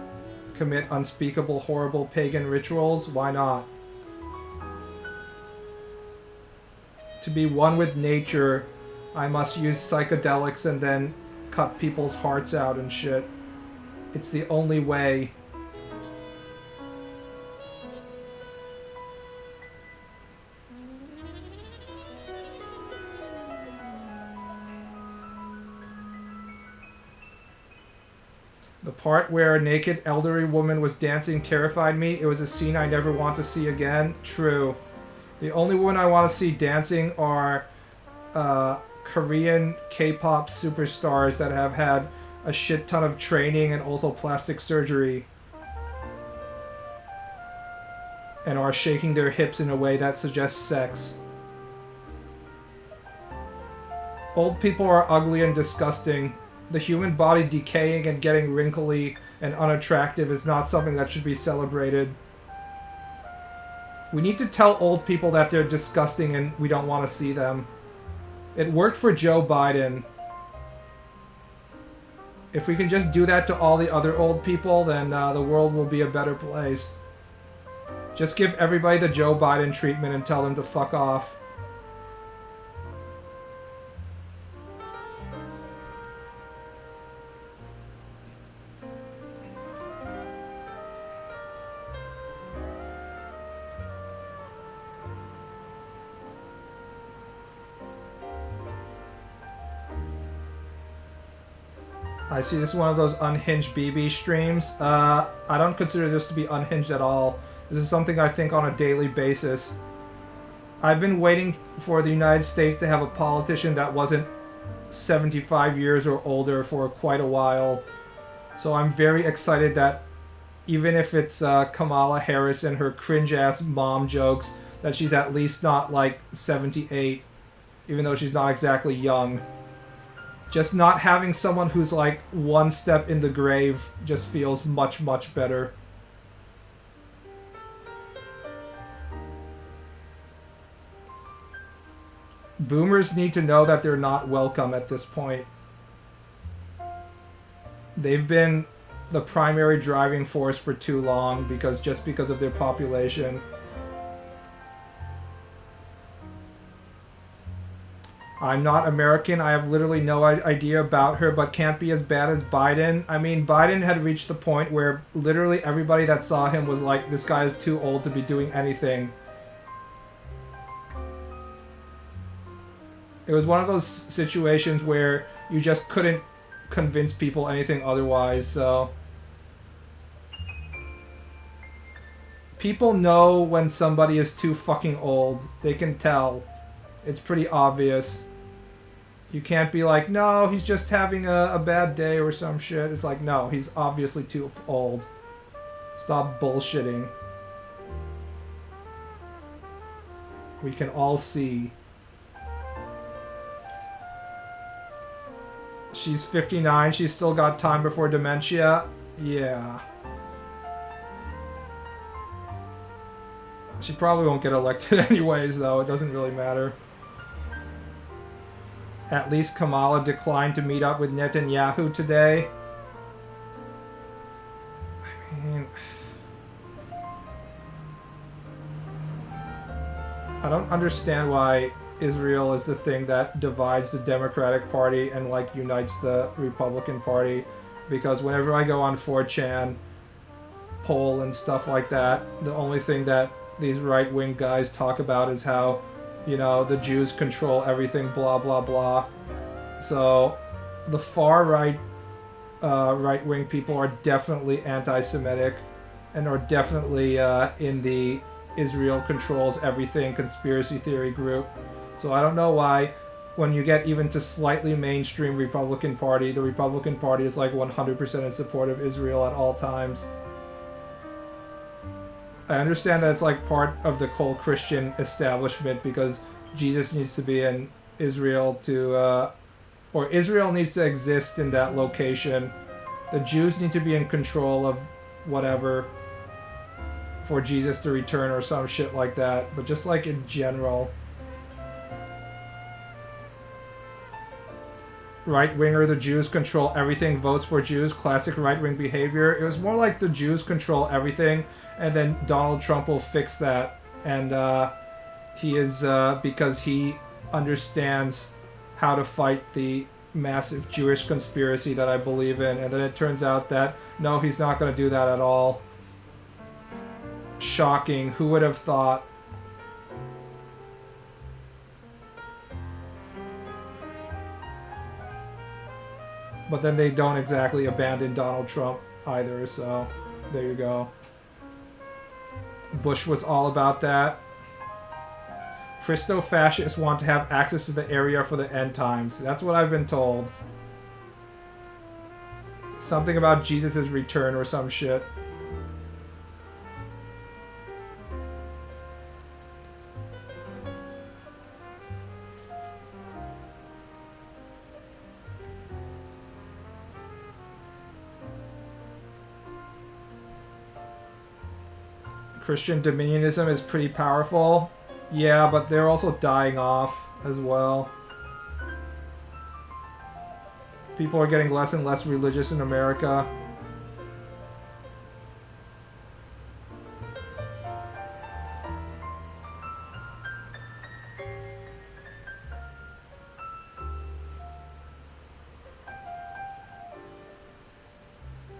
commit unspeakable, horrible pagan rituals. Why not? To be one with nature, I must use psychedelics and then cut people's hearts out and shit. It's the only way. The part where a naked elderly woman was dancing terrified me. It was a scene I never want to see again. True. The only women I want to see dancing are Korean K-pop superstars that have had a shit ton of training and also plastic surgery and are shaking their hips in a way that suggests sex. Old people are ugly and disgusting. The human body decaying and getting wrinkly and unattractive is not something that should be celebrated. We need to tell old people that they're disgusting and we don't want to see them. It worked for Joe Biden. If we can just do that to all the other old people, then the world will be a better place. Just give everybody the Joe Biden treatment and tell them to fuck off. I see this is one of those unhinged BB streams. I don't consider this to be unhinged at all. This is something I think on a daily basis. I've been waiting for the United States to have a politician that wasn't 75 years or older for quite a while. So I'm very excited that even if it's Kamala Harris and her cringe-ass mom jokes, that she's at least not like 78, even though she's not exactly young. Just not having someone who's like one step in the grave just feels much, much better. Boomers need to know that they're not welcome at this point. They've been the primary driving force for too long because of their population. I'm not American. I have literally no idea about her, but can't be as bad as Biden. I mean, Biden had reached the point where literally everybody that saw him was like, this guy is too old to be doing anything. It was one of those situations where you just couldn't convince people anything otherwise, so... People know when somebody is too fucking old. They can tell. It's pretty obvious. You can't be like, no, he's just having a bad day or some shit. It's like, no, he's obviously too old. Stop bullshitting. We can all see. She's 59. She's still got time before dementia. Yeah. She probably won't get elected anyways, though. It doesn't really matter. At least Kamala declined to meet up with Netanyahu today. I mean... I don't understand why Israel is the thing that divides the Democratic Party and, like, unites the Republican Party. Because whenever I go on 4chan, poll and stuff like that, the only thing that these right-wing guys talk about is how, you know, the Jews control everything, blah, blah, blah. So, the far-right, right-wing people are definitely anti-Semitic and are definitely in the Israel controls everything conspiracy theory group. So I don't know why, when you get even to slightly mainstream Republican Party, the Republican Party is like 100% in support of Israel at all times. I understand that it's like part of the whole Christian establishment because Jesus needs to be in Israel to, or Israel needs to exist in that location. The Jews need to be in control of whatever for Jesus to return or some shit like that. But just like in general. Right-winger, the Jews control everything, votes for Jews, classic right-wing behavior. It was more like the Jews control everything, and then Donald Trump will fix that. And he is, because he understands how to fight the massive Jewish conspiracy that I believe in. And then it turns out that, no, he's not going to do that at all. Shocking. Who would have thought? But then they don't exactly abandon Donald Trump either, so there you go. Bush was all about that. Christo-fascists want to have access to the area for the end times. That's what I've been told. Something about Jesus' return or some shit. Christian dominionism is pretty powerful. Yeah, but they're also dying off as well. People are getting less and less religious in America.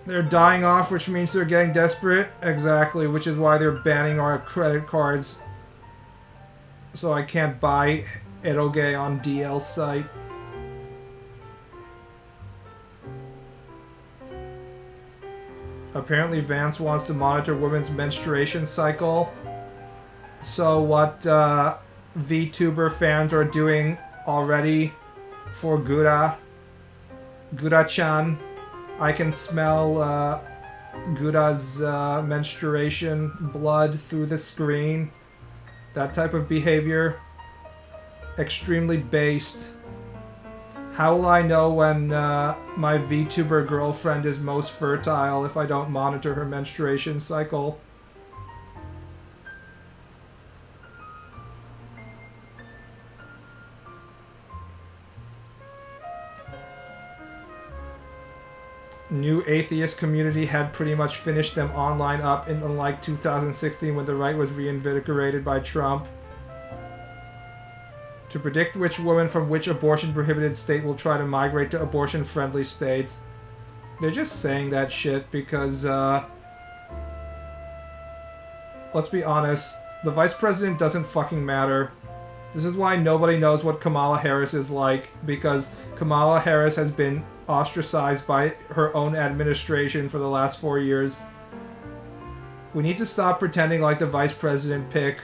They're dying off, which means they're getting desperate. Exactly, which is why they're banning our credit cards. So I can't buy eroge on DL's site. Apparently Vance wants to monitor women's menstruation cycle. So what VTuber fans are doing already for Gura-chan. I can smell Gura's menstruation blood through the screen. That type of behavior. Extremely based. How will I know when my VTuber girlfriend is most fertile if I don't monitor her menstruation cycle? New atheist community had pretty much finished them online up in like 2016 when the right was reinvigorated by Trump. To predict which woman from which abortion-prohibited state will try to migrate to abortion-friendly states. They're just saying that shit because, let's be honest, the vice president doesn't fucking matter. This is why nobody knows what Kamala Harris is like, because Kamala Harris has been ostracized by her own administration for the last 4 years. We need to stop pretending like the vice president pick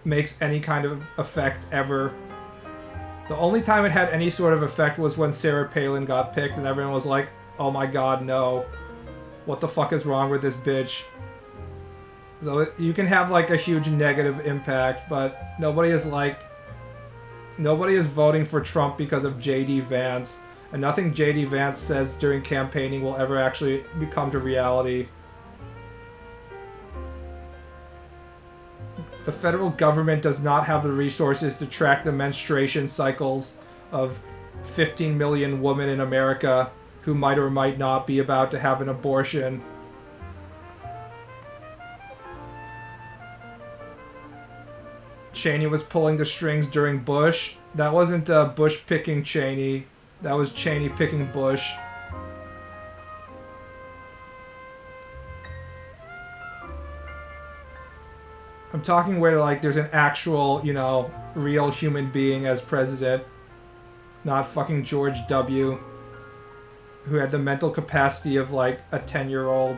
makes any kind of effect ever. The only time it had any sort of effect was when Sarah Palin got picked and everyone was like, oh my god, no. What the fuck is wrong with this bitch? So you can have like a huge negative impact, but nobody is voting for Trump because of J.D. Vance. And nothing J.D. Vance says during campaigning will ever actually become to reality. The federal government does not have the resources to track the menstruation cycles of 15 million women in America who might or might not be about to have an abortion. Cheney was pulling the strings during Bush. That wasn't Bush picking Cheney. That was Cheney picking Bush. I'm talking where, like, there's an actual, you know, real human being as president. Not fucking George W. Who had the mental capacity of, like, a 10-year-old.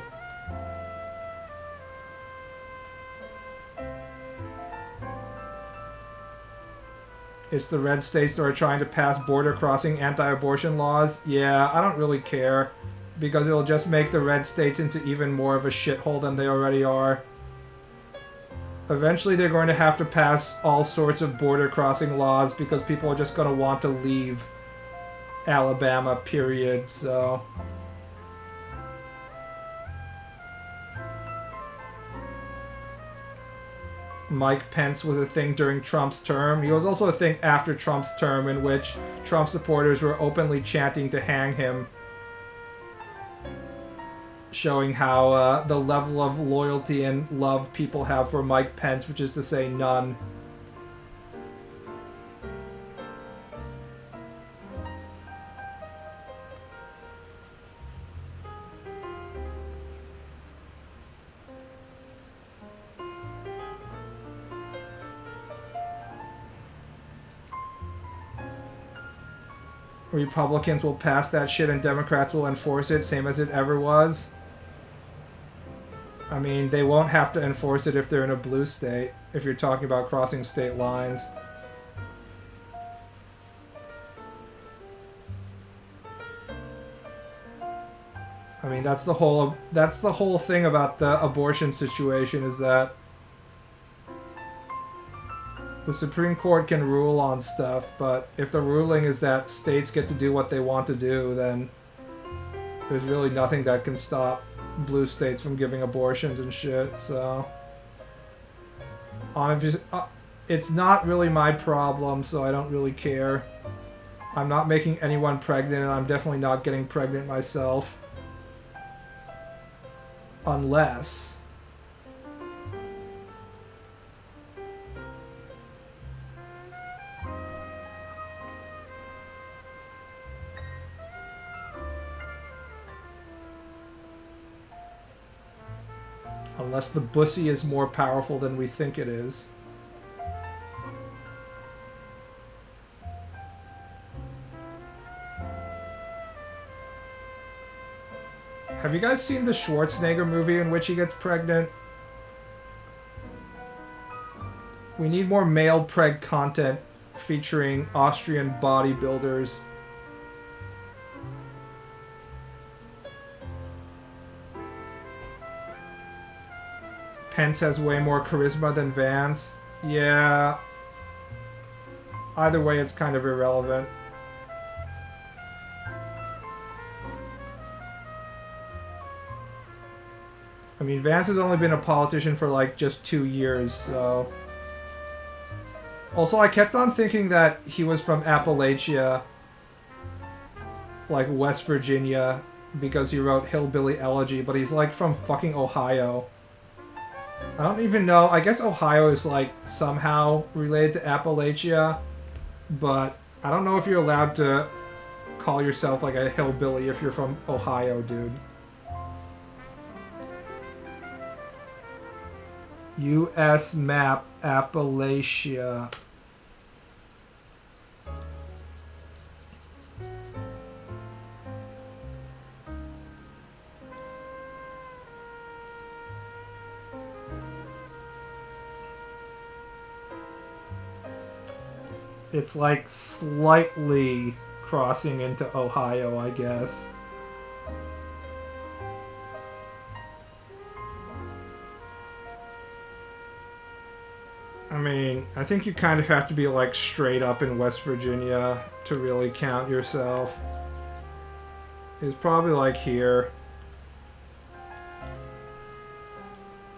It's the red states that are trying to pass border-crossing anti-abortion laws. Yeah, I don't really care. Because it'll just make the red states into even more of a shithole than they already are. Eventually they're going to have to pass all sorts of border-crossing laws because people are just going to want to leave Alabama, period, so... Mike Pence was a thing during Trump's term. He was also a thing after Trump's term in which Trump supporters were openly chanting to hang him. Showing how the level of loyalty and love people have for Mike Pence, which is to say none. Republicans will pass that shit and Democrats will enforce it, same as it ever was. I mean, they won't have to enforce it if they're in a blue state, if you're talking about crossing state lines. I mean, that's the whole thing about the abortion situation, is that the Supreme Court can rule on stuff, but if the ruling is that states get to do what they want to do, then there's really nothing that can stop blue states from giving abortions and shit, so... it's not really my problem, so I don't really care. I'm not making anyone pregnant, and I'm definitely not getting pregnant myself. Unless... Unless the bussy is more powerful than we think it is. Have you guys seen the Schwarzenegger movie in which he gets pregnant? We need more male preg content featuring Austrian bodybuilders. Pence has way more charisma than Vance. Yeah. Either way, it's kind of irrelevant. I mean, Vance has only been a politician for like just 2 years, so... Also, I kept on thinking that he was from Appalachia, like West Virginia, because he wrote Hillbilly Elegy, but he's like from fucking Ohio. I don't even know. I guess Ohio is like somehow related to Appalachia, but I don't know if you're allowed to call yourself like a hillbilly if you're from Ohio, dude. U.S. map, Appalachia. It's like slightly crossing into Ohio, I guess. I mean, I think you kind of have to be like straight up in West Virginia to really count yourself. It's probably like here.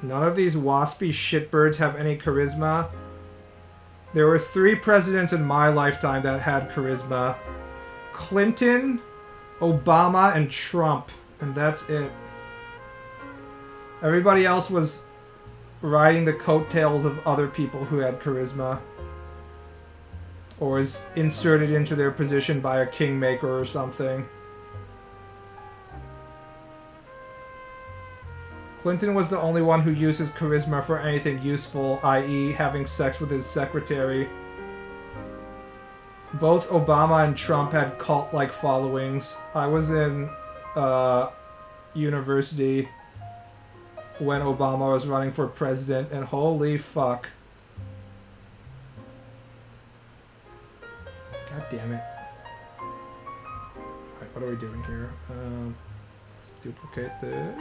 None of these waspy shitbirds have any charisma. There were 3 presidents in my lifetime that had charisma. Clinton, Obama, and Trump. And that's it. Everybody else was riding the coattails of other people who had charisma. Or was inserted into their position by a kingmaker or something. Clinton was the only one who used his charisma for anything useful, i.e. having sex with his secretary. Both Obama and Trump had cult-like followings. I was in university when Obama was running for president, and holy fuck. God damn it. Alright, what are we doing here? Let's duplicate this.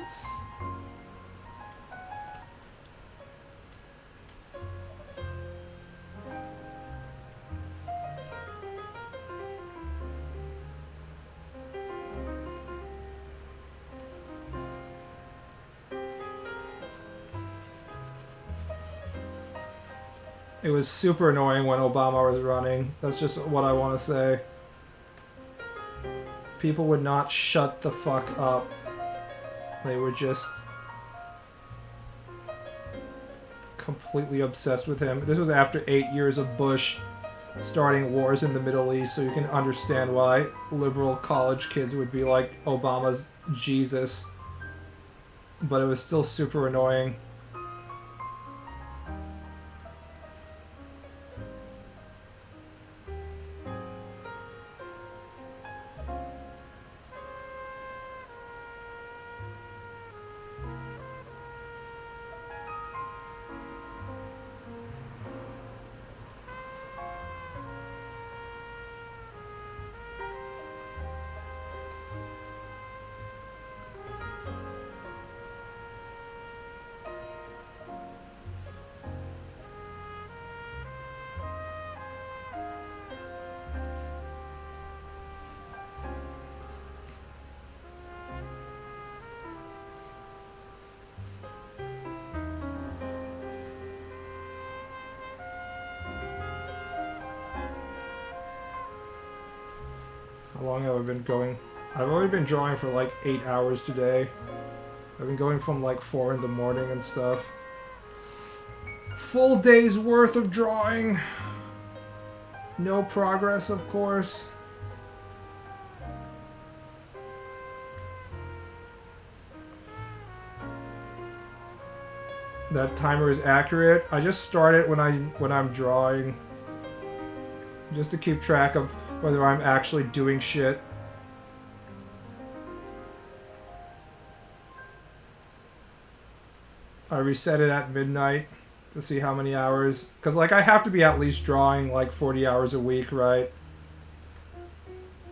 It was super annoying when Obama was running. That's just what I want to say. People would not shut the fuck up. They were just completely obsessed with him. This was after 8 years of Bush starting wars in the Middle East, so you can understand why liberal college kids would be like Obama's Jesus. But it was still super annoying. How long have I been going? I've already been drawing for like 8 hours today. I've been going from like 4 in the morning and stuff. Full day's worth of drawing. No progress, of course. That timer is accurate. I just start it when I'm drawing, just to keep track of whether I'm actually doing shit. I reset it at midnight to see how many hours. Because, like, I have to be at least drawing, like, 40 hours a week, right?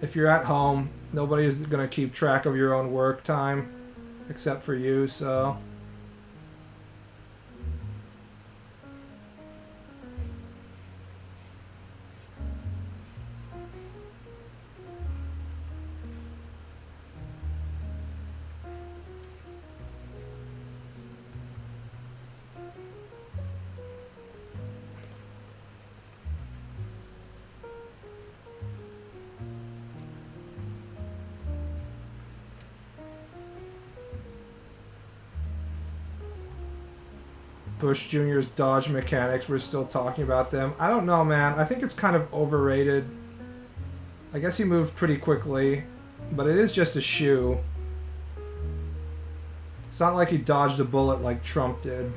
If you're at home, nobody's going to keep track of your own work time except for you, so... Bush Jr.'s Dodge mechanics, we're still talking about them. I don't know, man. I think it's kind of overrated. I guess he moved pretty quickly, but it is just a shoe. It's not like he dodged a bullet like Trump did.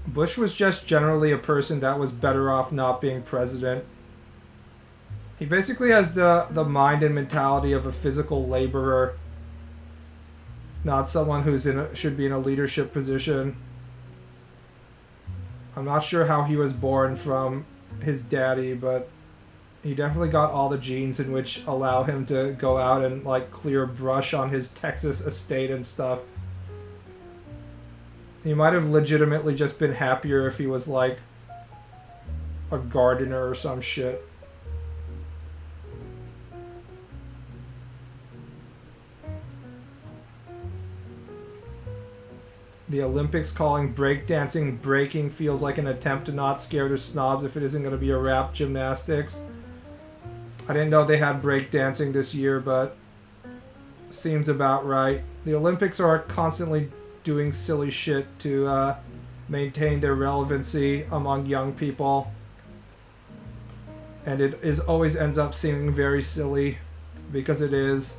Bush was just generally a person that was better off not being president. He basically has the mind and mentality of a physical laborer, not someone who's should be in a leadership position. I'm not sure how he was born from his daddy, but he definitely got all the genes in which allow him to go out and like clear brush on his Texas estate and stuff. He might have legitimately just been happier if he was like a gardener or some shit. The Olympics calling breakdancing breaking feels like an attempt to not scare the snobs if it isn't going to be a rap gymnastics. I didn't know they had breakdancing this year, but seems about right. The Olympics are constantly doing silly shit to maintain their relevancy among young people. And it is always ends up seeming very silly because it is.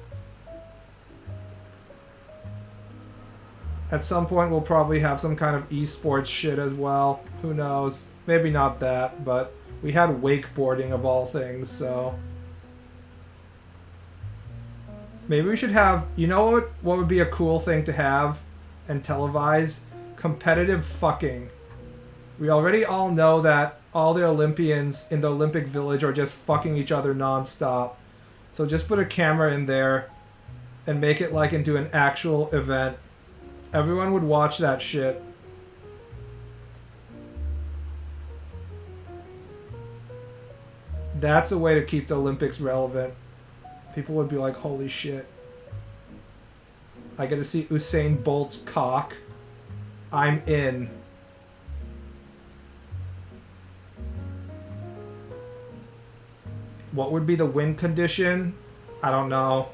At some point we'll probably have some kind of esports shit as well. Who knows? Maybe not that, but we had wakeboarding of all things, so... Maybe we should have... You know what would be a cool thing to have and televise? Competitive fucking. We already all know that all the Olympians in the Olympic Village are just fucking each other non-stop. So just put a camera in there and make it like into an actual event. Everyone would watch that shit. That's a way to keep the Olympics relevant. People would be like, holy shit. I get to see Usain Bolt's cock. I'm in. What would be the win condition? I don't know.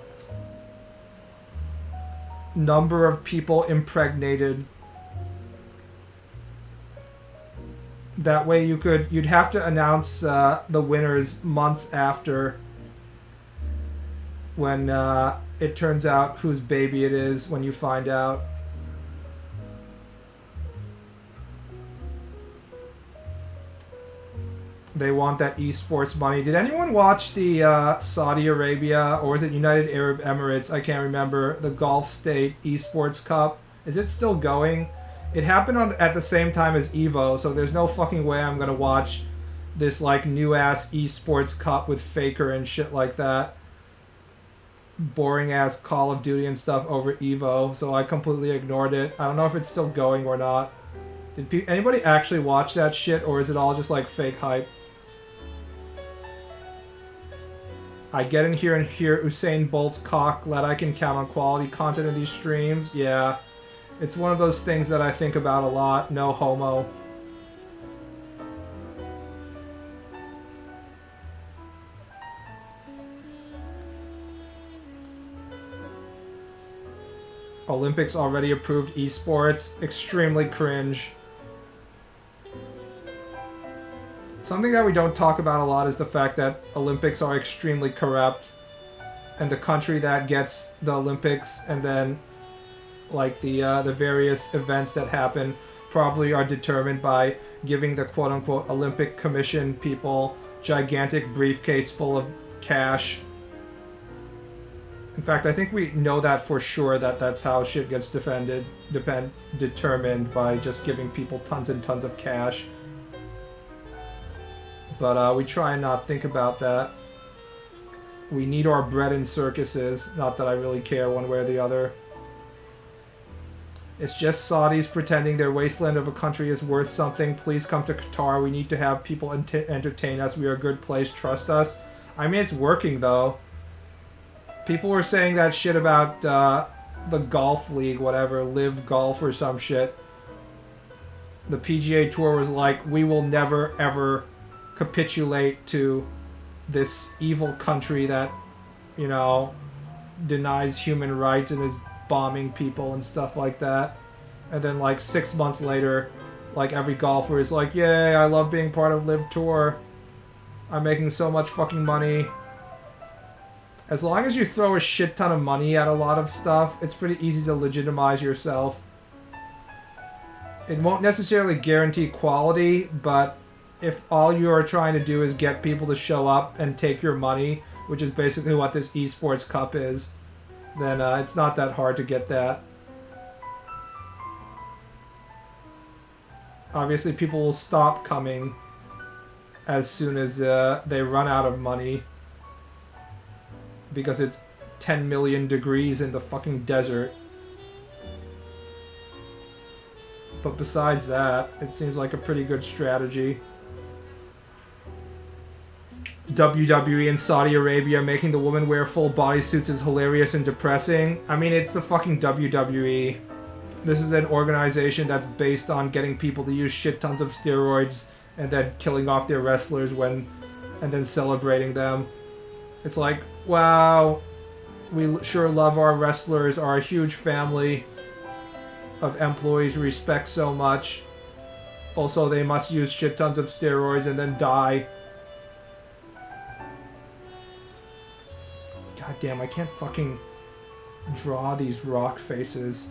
Number of people impregnated. That way you'd have to announce the winners months after when it turns out whose baby it is when you find out. They want that esports money. Did anyone watch the Saudi Arabia, or is it United Arab Emirates? I can't remember. The Gulf State Esports Cup. Is it still going? It happened at the same time as Evo, so there's no fucking way I'm gonna watch this like new ass esports cup with Faker and shit like that. Boring ass Call of Duty and stuff over Evo, so I completely ignored it. I don't know if it's still going or not. Did anybody actually watch that shit, or is it all just like fake hype? I get in here and hear Usain Bolt's cock, glad I can count on quality content in these streams. Yeah, it's one of those things that I think about a lot. No homo. Olympics already approved esports. Extremely cringe. Something that we don't talk about a lot is the fact that Olympics are extremely corrupt, and the country that gets the Olympics and then like the various events that happen probably are determined by giving the quote-unquote Olympic Commission people gigantic briefcase full of cash In fact, I think we know that for sure, that that's how shit gets determined by just giving people tons and tons of cash. But we try and not think about that. We need our bread in circuses. Not that I really care one way or the other. It's just Saudis pretending their wasteland of a country is worth something. Please come to Qatar. We need to have people entertain us. We are a good place. Trust us. I mean, it's working, though. People were saying that shit about the golf league, whatever, Live Golf or some shit. The PGA Tour was like, we will never, ever capitulate to this evil country that, you know, denies human rights and is bombing people and stuff like that. And then, like, 6 months later, like, every golfer is like, yay, I love being part of Live Tour. I'm making so much fucking money. As long as you throw a shit ton of money at a lot of stuff, it's pretty easy to legitimize yourself. It won't necessarily guarantee quality, but if all you are trying to do is get people to show up and take your money, which is basically what this esports cup is, then it's not that hard to get that. Obviously, people will stop coming as soon as they run out of money, because it's 10 million degrees in the fucking desert. But besides that, it seems like a pretty good strategy. WWE in Saudi Arabia making the woman wear full bodysuits is hilarious and depressing. I mean, it's the fucking WWE. This is an organization that's based on getting people to use shit tons of steroids and then killing off their wrestlers and then celebrating them. It's like, wow, we sure love our wrestlers, our huge family of employees we respect so much. Also, they must use shit tons of steroids and then die. God damn, I can't fucking draw these rock faces.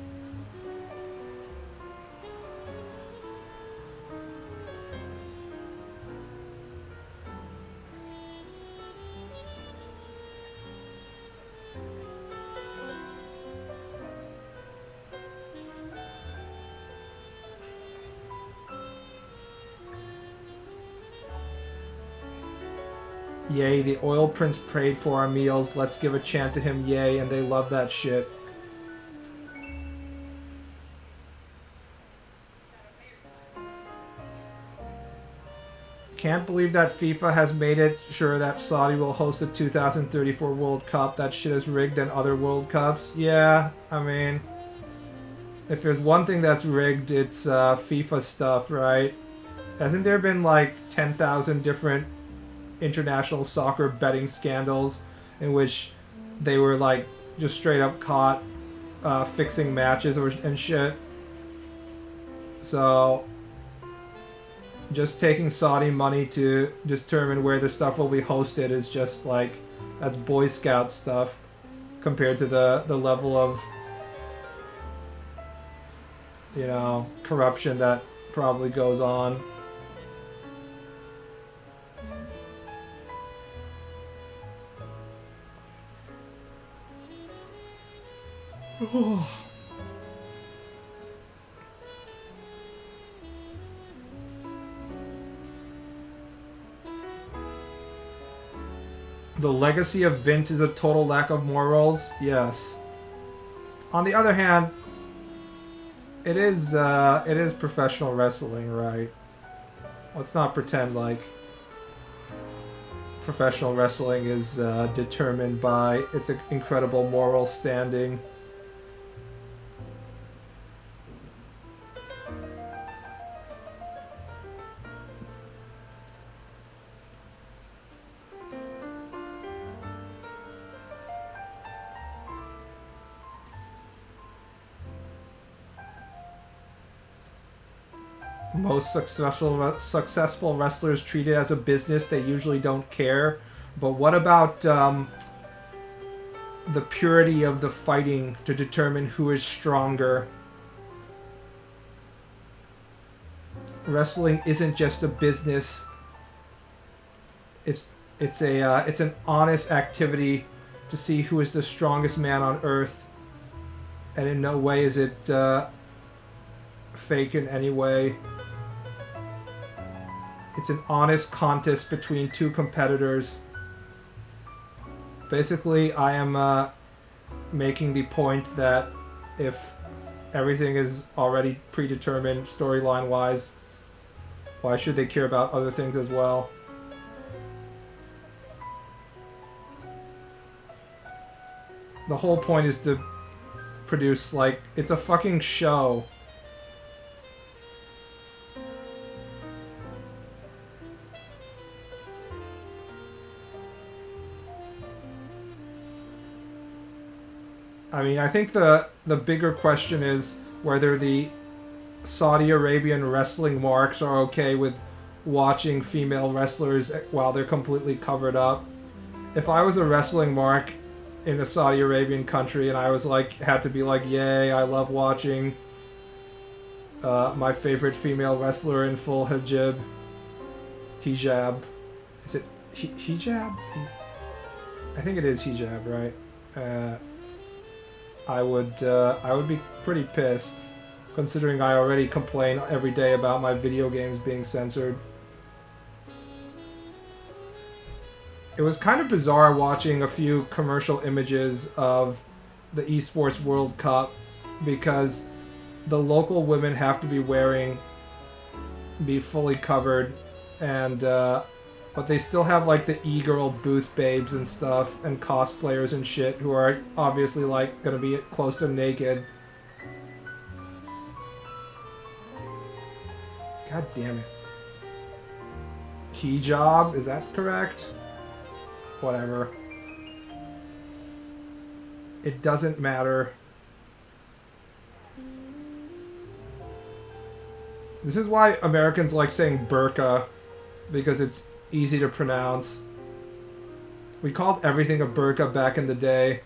Yay, the oil prince prayed for our meals. Let's give a chant to him, yay, and they love that shit. Can't believe that FIFA has made it sure that Saudi will host the 2034 World Cup. That shit is rigged than other World Cups. Yeah, I mean, if there's one thing that's rigged, it's FIFA stuff, right? Hasn't there been like 10,000 different international soccer betting scandals in which they were like just straight up caught fixing matches and shit? So just taking Saudi money to determine where the stuff will be hosted is just like, that's Boy Scout stuff compared to the level of, you know, corruption that probably goes on. The legacy of Vince is a total lack of morals. Yes. On the other hand, it is professional wrestling, right? Let's not pretend like professional wrestling is determined by its incredible moral standing. Most successful wrestlers treat it as a business. They usually don't care. But what about the purity of the fighting to determine who is stronger? Wrestling isn't just a business. It's an honest activity to see who is the strongest man on Earth. And in no way is it fake in any way. It's an honest contest between two competitors. Basically, I am making the point that if everything is already predetermined storyline-wise, why should they care about other things as well? The whole point is to produce, like, it's a fucking show. I mean, I think the bigger question is whether the Saudi Arabian wrestling marks are okay with watching female wrestlers while they're completely covered up. If I was a wrestling mark in a Saudi Arabian country and I was like, had to be like, yay, I love watching my favorite female wrestler in full hijab. Is it hijab? I think it is hijab, right? I would be pretty pissed, considering I already complain every day about my video games being censored. It was kind of bizarre watching a few commercial images of the Esports World Cup because the local women have to be fully covered, and but they still have like the e-girl booth babes and stuff and cosplayers and shit who are obviously like gonna be close to naked. God damn it. Hijab, is that correct? Whatever. It doesn't matter. This is why Americans like saying burqa, because it's easy to pronounce. We called everything a burqa back in the day.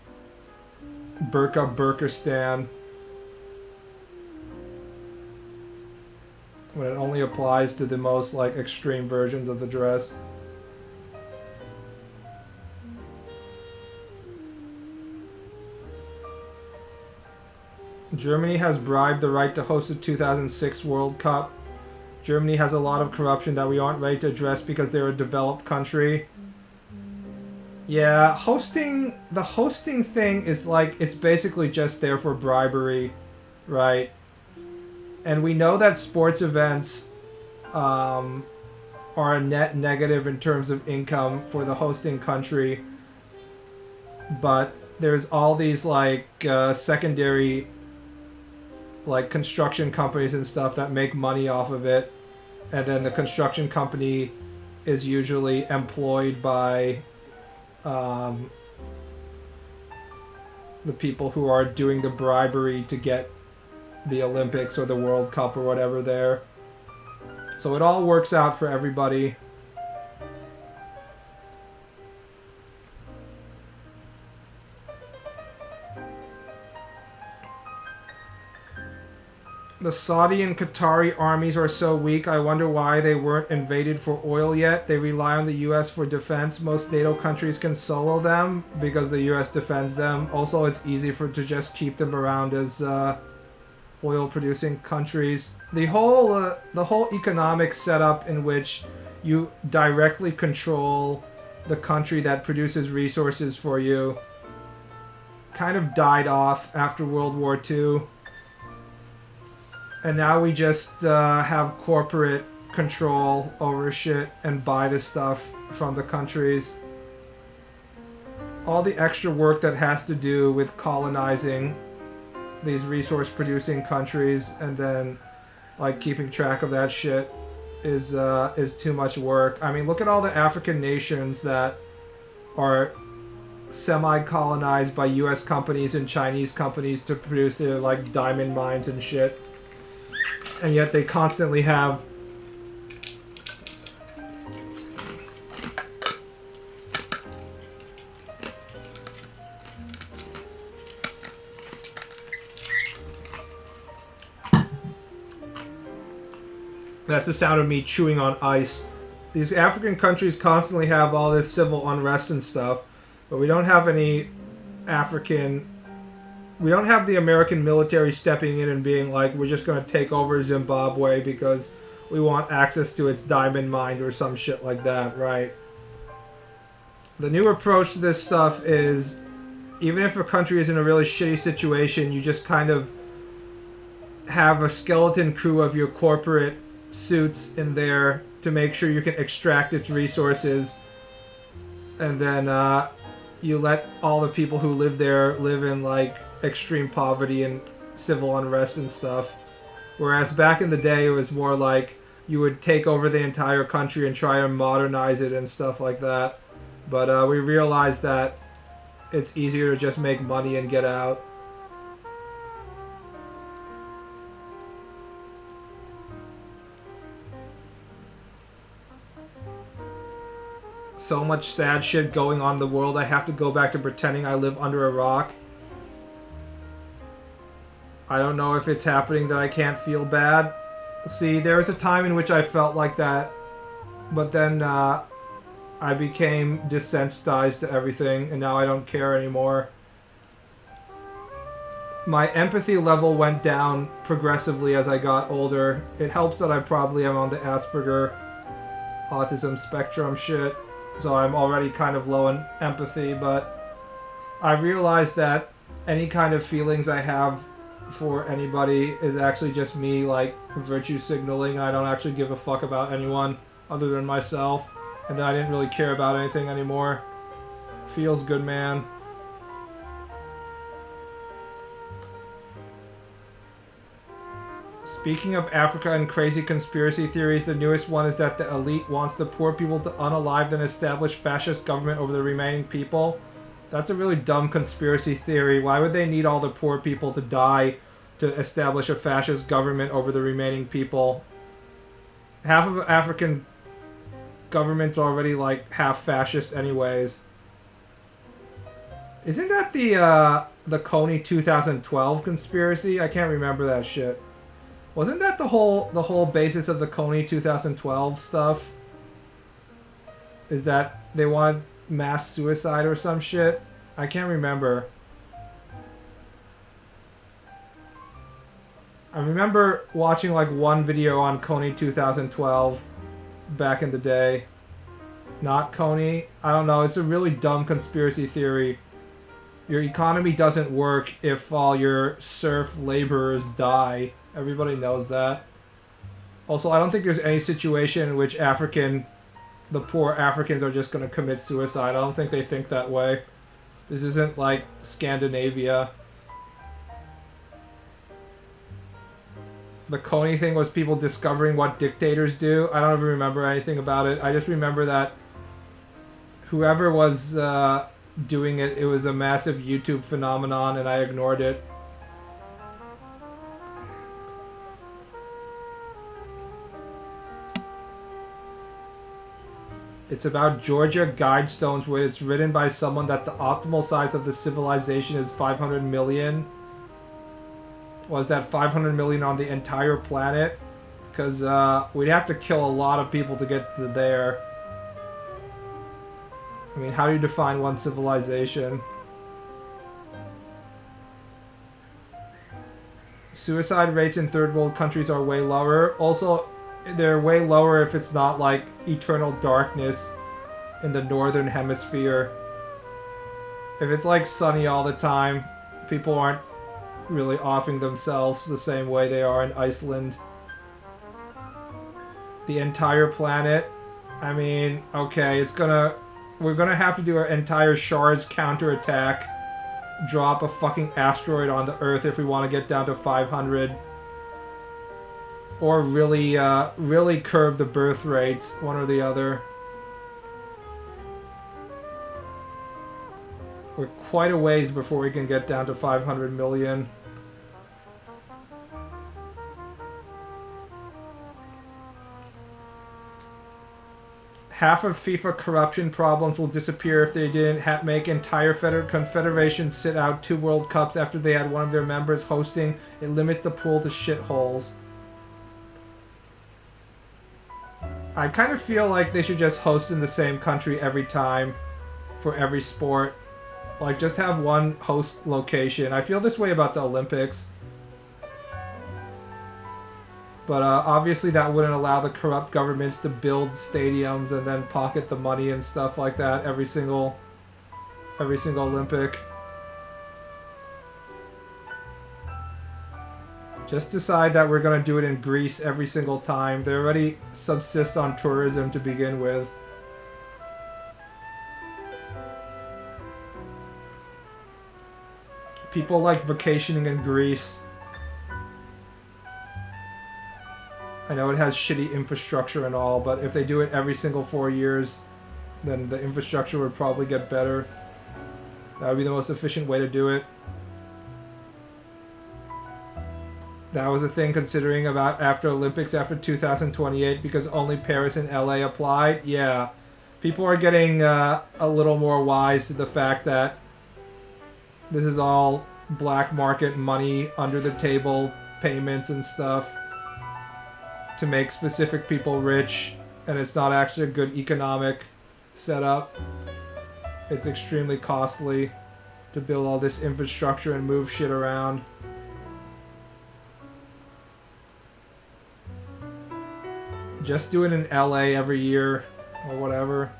Burqa, Burkistan. When it only applies to the most like extreme versions of the dress. Germany has bribed the right to host the 2006 World Cup. Germany has a lot of corruption that we aren't ready to address because they're a developed country. Yeah, the hosting thing is like, it's basically just there for bribery, right? And we know that sports events are a net negative in terms of income for the hosting country. But there's all these like secondary like construction companies and stuff that make money off of it, and then the construction company is usually employed by the people who are doing the bribery to get the Olympics or the World Cup or whatever there. So it all works out for everybody. The Saudi and Qatari armies are so weak, I wonder why they weren't invaded for oil yet. They rely on the US for defense. Most NATO countries can solo them because the US defends them. Also, it's easy to just keep them around as oil-producing countries. The whole economic setup in which you directly control the country that produces resources for you kind of died off after World War II. And now we just have corporate control over shit and buy the stuff from the countries. All the extra work that has to do with colonizing these resource-producing countries and then like keeping track of that shit is too much work. I mean, look at all the African nations that are semi-colonized by U.S. companies and Chinese companies to produce their like diamond mines and shit. And yet they constantly have that's the sound of me chewing on ice. These African countries constantly have all this civil unrest and stuff. But we don't have any African... We don't have the American military stepping in and being like, we're just going to take over Zimbabwe because we want access to its diamond mine or some shit like that, right? The new approach to this stuff is, even if a country is in a really shitty situation, you just kind of have a skeleton crew of your corporate suits in there to make sure you can extract its resources, and then you let all the people who live there live in like extreme poverty and civil unrest and stuff. Whereas back in the day it was more like you would take over the entire country and try to modernize it and stuff like that. But we realized that it's easier to just make money and get out. So much sad shit going on in the world, I have to go back to pretending I live under a rock. I don't know if it's happening that I can't feel bad. See, there was a time in which I felt like that, but then I became desensitized to everything, and now I don't care anymore. My empathy level went down progressively as I got older. It helps that I probably am on the Asperger autism spectrum shit, so I'm already kind of low in empathy, but I realized that any kind of feelings I have for anybody is actually just me, like, virtue signaling. I don't actually give a fuck about anyone other than myself. And then I didn't really care about anything anymore. Feels good, man. Speaking of Africa and crazy conspiracy theories, the newest one is that the elite wants the poor people to unalive and establish fascist government over the remaining people. That's a really dumb conspiracy theory. Why would they need all the poor people to die to establish a fascist government over the remaining people? Half of African government's already like half fascist anyways. Isn't that the Coney 2012 conspiracy? I can't remember that shit. Wasn't that the whole basis of the Coney 2012 stuff? Is that they wanted mass suicide or some shit? I can't remember. I remember watching like one video on Coney 2012 back in the day. Not Coney. I don't know. It's a really dumb conspiracy theory. Your economy doesn't work if all your serf laborers die. Everybody knows that. Also, I don't think there's any situation in which the poor Africans are just going to commit suicide. I don't think they think that way. This isn't like Scandinavia. The Coney thing was people discovering what dictators do. I don't even remember anything about it. I just remember that whoever was doing it, it was a massive YouTube phenomenon and I ignored it. It's about Georgia Guidestones, where it's written by someone that the optimal size of the civilization is 500 million. Was that 500 million on the entire planet? Because we'd have to kill a lot of people to get to there. I mean, how do you define one civilization? Suicide rates in third world countries are way lower. Also, they're way lower if it's not like eternal darkness in the northern hemisphere. If it's like sunny all the time, people aren't really offing themselves the same way they are in Iceland. The entire planet, I mean, okay, we're gonna have to do an entire Shards counterattack, drop a fucking asteroid on the Earth if we want to get down to 500. Or really curb the birth rates, one or the other. We're quite a ways before we can get down to 500 million. Half of FIFA corruption problems will disappear if they didn't make entire confederations sit out 2 World Cups after they had one of their members hosting. It limits the pool to shitholes. I kind of feel like they should just host in the same country every time for every sport. Like, just have one host location. I feel this way about the Olympics. But obviously that wouldn't allow the corrupt governments to build stadiums and then pocket the money and stuff like that every single Olympic. Just decide that we're going to do it in Greece every single time. They already subsist on tourism to begin with. People like vacationing in Greece. I know it has shitty infrastructure and all, but if they do it every single 4 years, then the infrastructure would probably get better. That would be the most efficient way to do it. That was a thing considering about after Olympics after 2028 because only Paris and LA applied. Yeah. People are getting a little more wise to the fact that this is all black market money, under the table payments and stuff to make specific people rich, and it's not actually a good economic setup. It's extremely costly to build all this infrastructure and move shit around. Just do it in LA every year or whatever.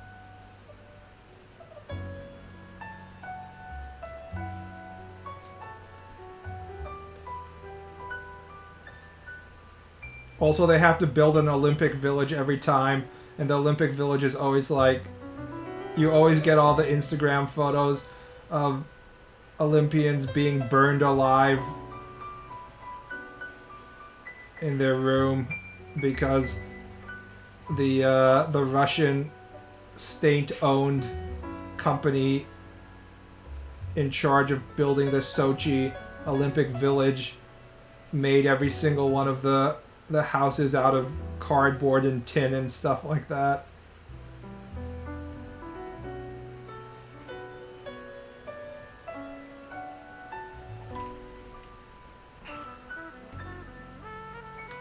Also, they have to build an Olympic village every time, and the Olympic village is always like, you always get all the Instagram photos of Olympians being burned alive in their room because the Russian state-owned company in charge of building the Sochi Olympic Village made every single one of the houses out of cardboard and tin and stuff like that.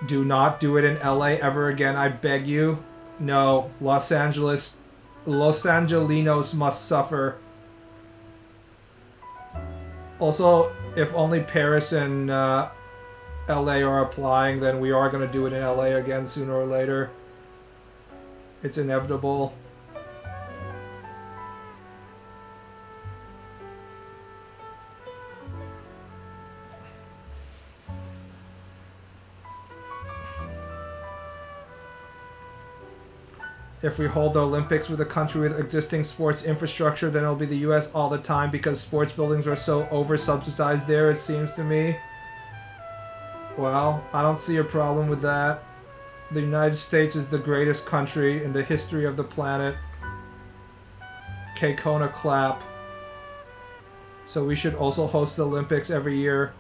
Do not do it in LA ever again, I beg you. No, Los Angelinos must suffer. Also, if only Paris and LA are applying, then we are going to do it in LA again sooner or later. It's inevitable. If we hold the Olympics with a country with existing sports infrastructure, then it'll be the US all the time because sports buildings are so over-subsidized there, it seems to me. Well, I don't see a problem with that. The United States is the greatest country in the history of the planet. Kekona clap. So we should also host the Olympics every year.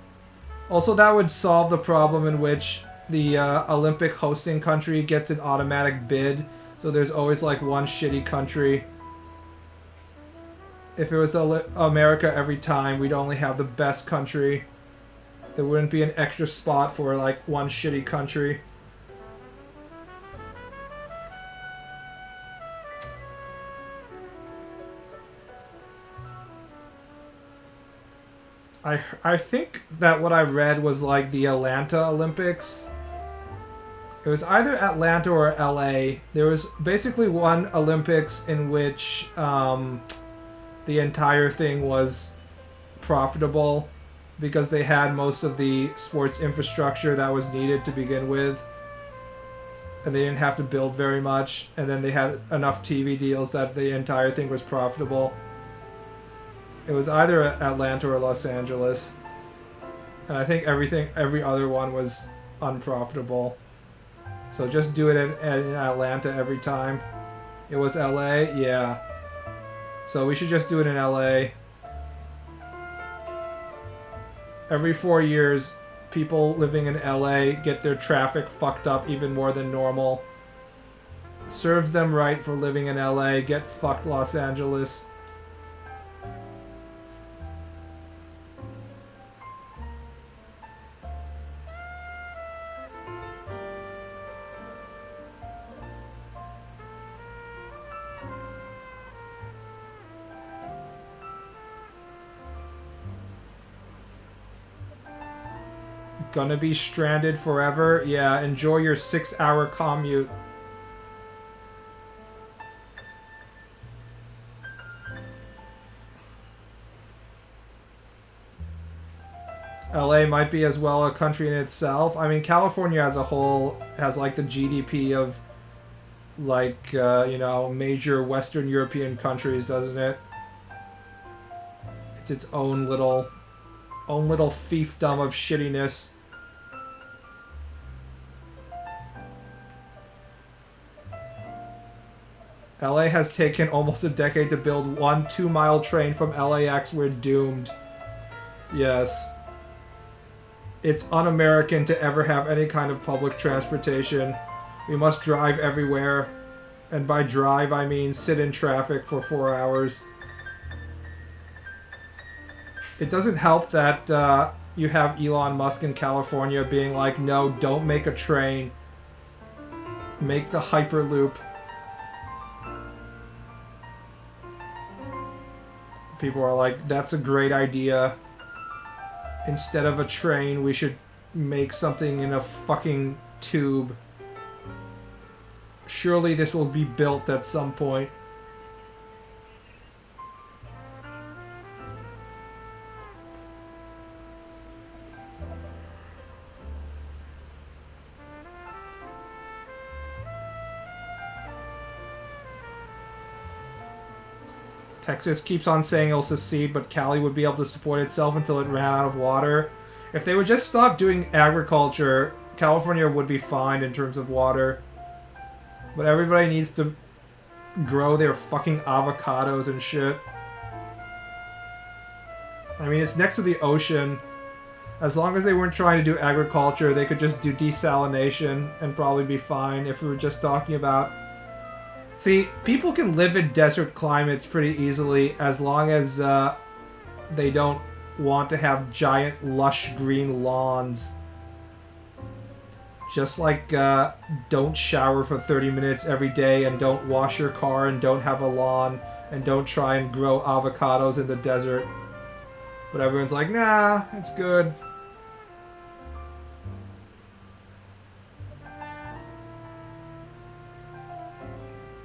Also, that would solve the problem in which the Olympic hosting country gets an automatic bid. So there's always like one shitty country. If it was America every time, we'd only have the best country. There wouldn't be an extra spot for like one shitty country. I think that what I read was like the Atlanta Olympics. It was either Atlanta or LA. There was basically one Olympics in which the entire thing was profitable because they had most of the sports infrastructure that was needed to begin with. And they didn't have to build very much. And then they had enough TV deals that the entire thing was profitable. It was either Atlanta or Los Angeles. And I think every other one was unprofitable. So just do it in Atlanta every time. It was LA? Yeah. So we should just do it in LA. Every 4 years, people living in LA get their traffic fucked up even more than normal. Serves them right for living in LA. Get fucked, Los Angeles. Gonna be stranded forever? Yeah, enjoy your 6-hour commute. LA might be as well a country in itself. I mean, California as a whole has like the GDP of like, you know, major Western European countries, doesn't it? It's its own little fiefdom of shittiness. LA has taken almost a decade to build one 2-mile train from LAX. We're doomed. Yes. It's un-American to ever have any kind of public transportation. We must drive everywhere. And by drive, I mean sit in traffic for 4 hours. It doesn't help that you have Elon Musk in California being like, no, don't make a train. Make the Hyperloop. People are like, that's a great idea. Instead of a train, we should make something in a fucking tube. Surely this will be built at some point. Texas keeps on saying it'll secede, but Cali would be able to support itself until it ran out of water. If they would just stop doing agriculture, California would be fine in terms of water. But everybody needs to grow their fucking avocados and shit. I mean, it's next to the ocean. As long as they weren't trying to do agriculture, they could just do desalination and probably be fine if we were just talking about... See, people can live in desert climates pretty easily as long as they don't want to have giant, lush green lawns. Just like don't shower for 30 minutes every day and don't wash your car and don't have a lawn and don't try and grow avocados in the desert. But everyone's like, nah, it's good.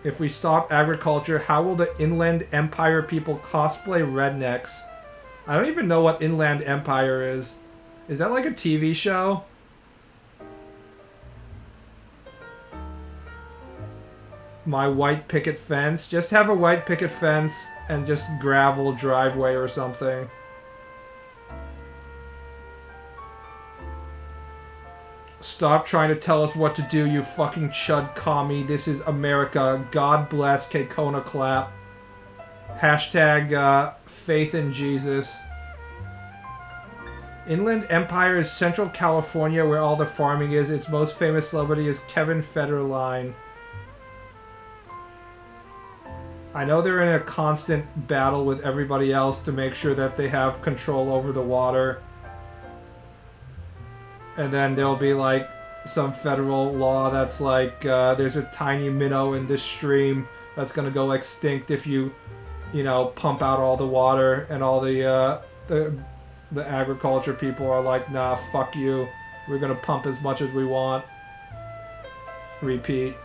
If we stop agriculture, how will the Inland Empire people cosplay rednecks? I don't even know what Inland Empire is. Is that like a TV show? My white picket fence? Just have a white picket fence and just gravel driveway or something. Stop trying to tell us what to do, you fucking chud commie. This is America. God bless Kekona Clap. Hashtag faith in Jesus. Inland Empire is Central California where all the farming is. Its most famous celebrity is Kevin Federline. I know they're in a constant battle with everybody else to make sure that they have control over the water. And then there'll be like some federal law that's like there's a tiny minnow in this stream that's gonna go extinct if you know, pump out all the water, and all the agriculture people are like, nah, fuck you. We're gonna pump as much as we want. Repeat.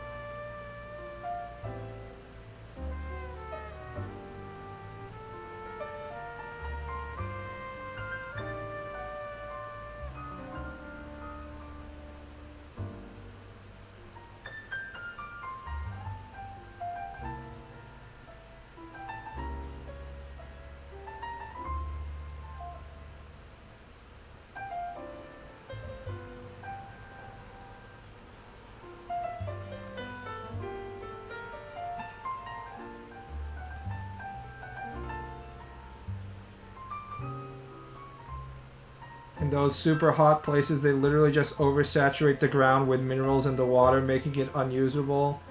In those super hot places, they literally just oversaturate the ground with minerals in the water, making it unusable.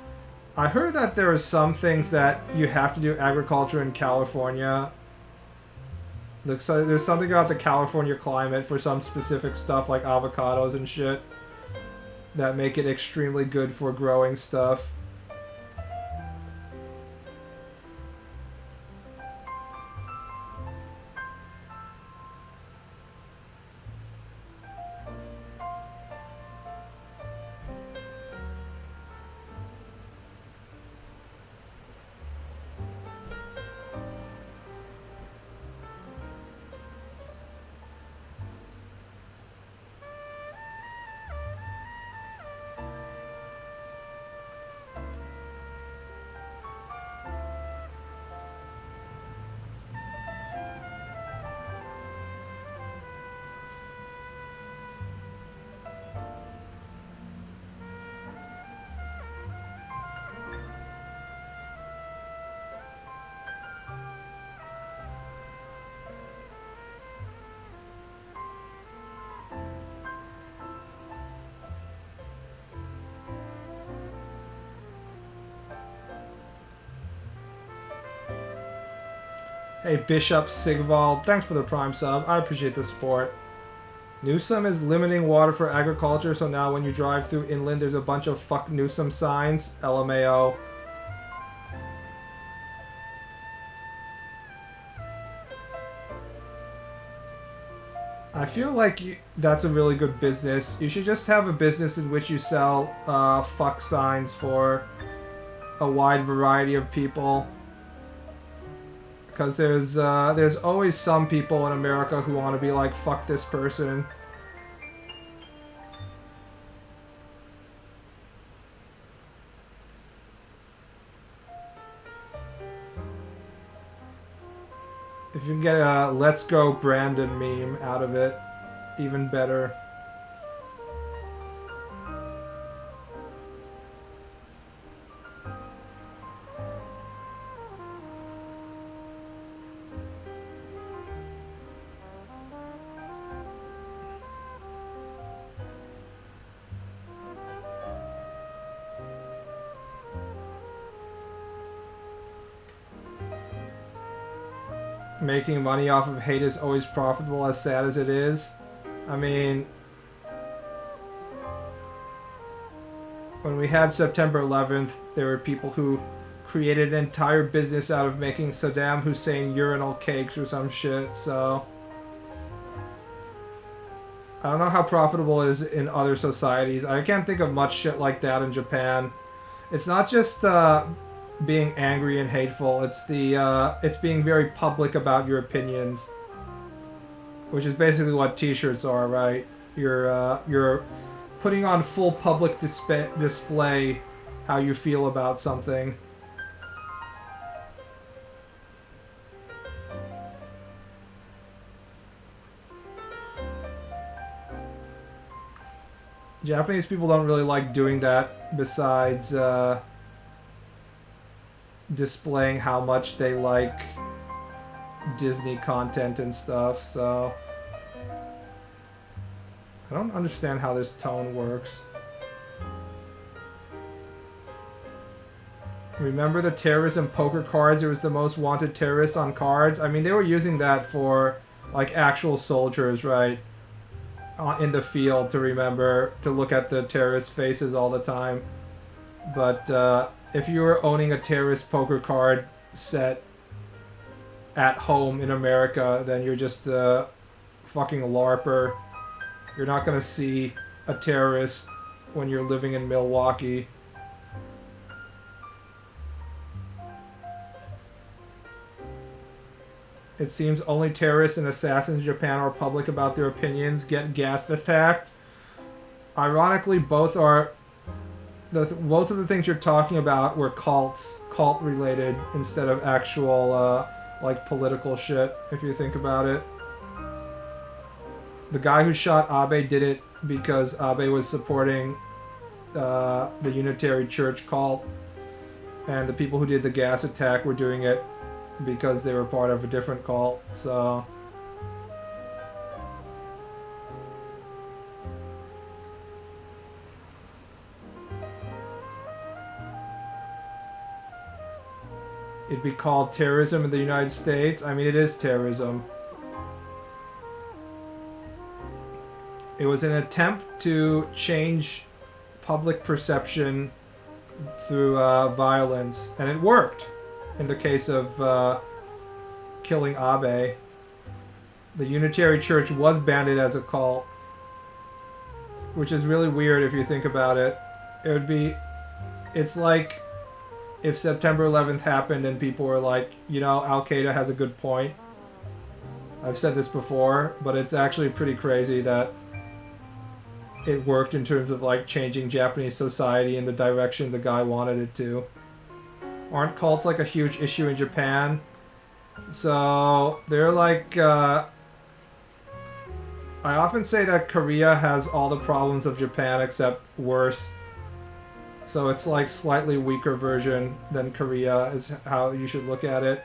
I heard that there are some things that you have to do agriculture in California. There's something about the California climate for some specific stuff like avocados and shit that make it extremely good for growing stuff. Hey, Bishop Sigvald, thanks for the Prime sub. I appreciate the support. Newsom is limiting water for agriculture, so now when you drive through inland, there's a bunch of fuck Newsom signs. LMAO. I feel like that's a really good business. You should just have a business in which you sell fuck signs for a wide variety of people. Because there's always some people in America who want to be like, fuck this person. If you can get a "Let's Go Brandon" meme out of it, even better. Making money off of hate is always profitable, as sad as it is. I mean, when we had September 11th, there were people who created an entire business out of making Saddam Hussein urinal cakes or some shit, so I don't know how profitable it is in other societies. I can't think of much shit like that in Japan. It's not just being angry and hateful. It's being very public about your opinions, which is basically what T-shirts are, right? You're putting on full public display how you feel about something. Japanese people don't really like doing that, besides displaying how much they like Disney content and stuff, so I don't understand how this tone works. Remember the terrorism poker cards? It was the most wanted terrorist on cards. I mean, they were using that for like actual soldiers, right? In the field to remember to look at the terrorist faces all the time. But if you were owning a terrorist poker card set at home in America, then you're just a fucking LARPer. You're not gonna see a terrorist when you're living in Milwaukee. It seems only terrorists and assassins in Japan are public about their opinions, get gas attacked. Ironically, both of the things you're talking about were cult related, instead of actual like political shit, if you think about it. The guy who shot Abe did it because Abe was supporting the Unitary Church cult, and the people who did the gas attack were doing it because they were part of a different cult, so it'd be called terrorism in the United States. I mean, it is terrorism. It was an attempt to change public perception through violence, and it worked. In the case of killing Abe, the Unitary Church was banded as a cult, which is really weird if you think about it. It's like if September 11th happened and people were like, you know, Al-Qaeda has a good point. I've said this before, but it's actually pretty crazy that it worked in terms of like changing Japanese society in the direction the guy wanted it to. Aren't cults like a huge issue in Japan? So they're like I often say that Korea has all the problems of Japan except worse. So it's like slightly weaker version than Korea is how you should look at it.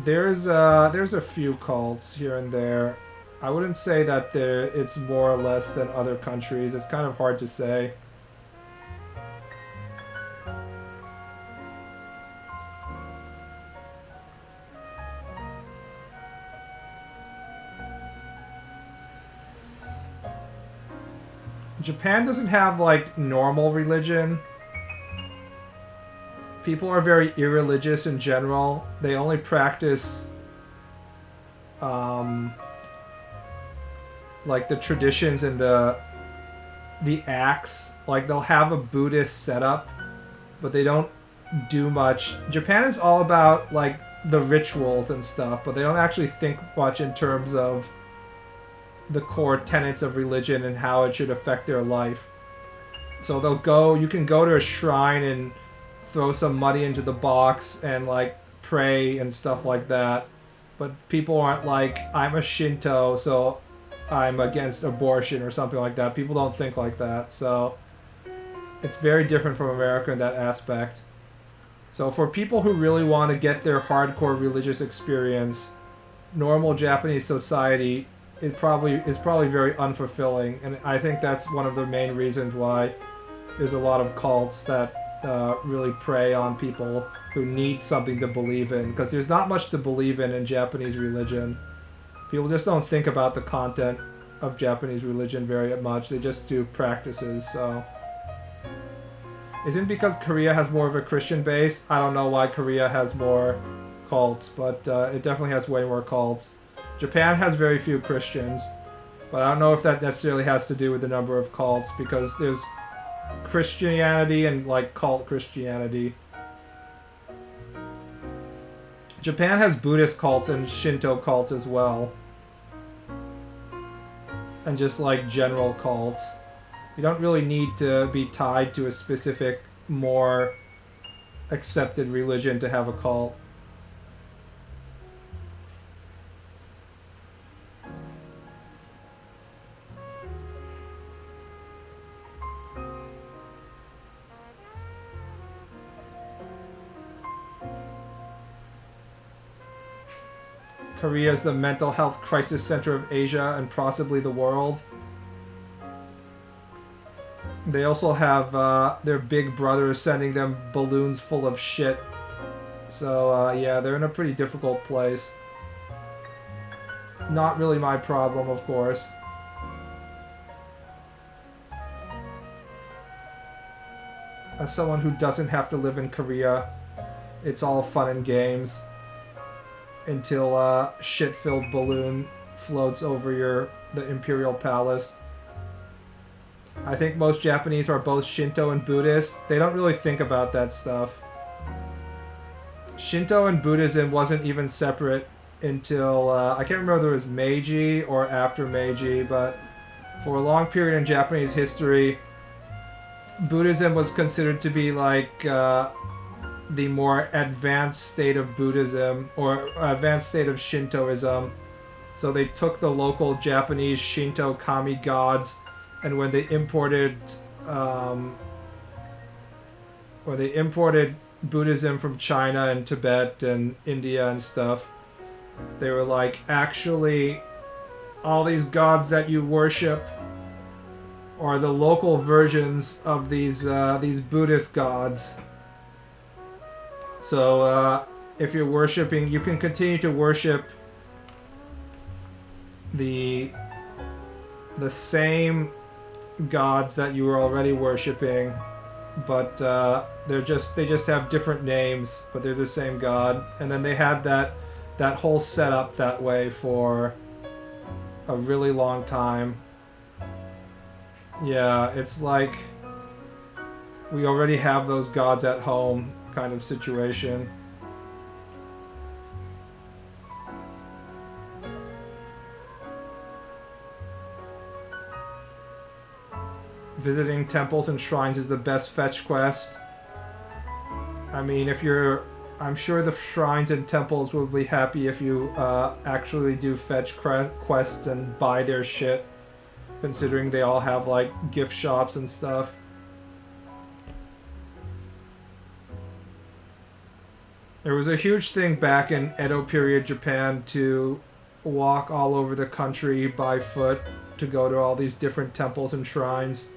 There's a few cults here and there. I wouldn't say that it's more or less than other countries. It's kind of hard to say. Japan doesn't have like normal religion. People are very irreligious in general. They only practice like the traditions and the acts. Like they'll have a Buddhist setup, but they don't do much. Japan is all about like the rituals and stuff, but they don't actually think much in terms of the core tenets of religion and how it should affect their life. So they'll go, you can go to a shrine and throw some money into the box and like pray and stuff like that. But people aren't like, I'm a Shinto, so I'm against abortion or something like that. People don't think like that. So it's very different from America in that aspect. So for people who really want to get their hardcore religious experience, normal Japanese society is probably very unfulfilling, and I think that's one of the main reasons why there's a lot of cults that really prey on people who need something to believe in, because there's not much to believe in Japanese religion. People just don't think about the content of Japanese religion very much. They just do practices. So isn't it because Korea has more of a Christian base? I don't know why Korea has more cults, but it definitely has way more cults. Japan has very few Christians, but I don't know if that necessarily has to do with the number of cults, because there's Christianity and like cult Christianity. Japan has Buddhist cults and Shinto cults as well, and just like general cults. You don't really need to be tied to a specific, more accepted religion to have a cult. Korea is the mental health crisis center of Asia and possibly the world. They also have their big brother sending them balloons full of shit. So yeah, they're in a pretty difficult place. Not really my problem, of course. As someone who doesn't have to live in Korea, it's all fun and games until a shit-filled balloon floats over the Imperial Palace. I think most Japanese are both Shinto and Buddhist. They don't really think about that stuff. Shinto and Buddhism wasn't even separate until, I can't remember whether it was Meiji or after Meiji, but for a long period in Japanese history, Buddhism was considered to be like the more advanced state of Buddhism, or advanced state of Shintoism. So they took the local Japanese Shinto kami gods, and when they imported Buddhism from China and Tibet and India and stuff, they were like, actually, all these gods that you worship are the local versions of these Buddhist gods. So if you're worshiping, you can continue to worship the same gods that you were already worshiping, but they just have different names, but they're the same god. And then they had that whole setup that way for a really long time. Yeah, it's like we already have those gods at home kind of situation. Visiting temples and shrines is the best fetch quest. I mean, I'm sure the shrines and temples will be happy if you actually do fetch quests and buy their shit, considering they all have like gift shops and stuff. There was a huge thing back in Edo period Japan to walk all over the country by foot to go to all these different temples and shrines.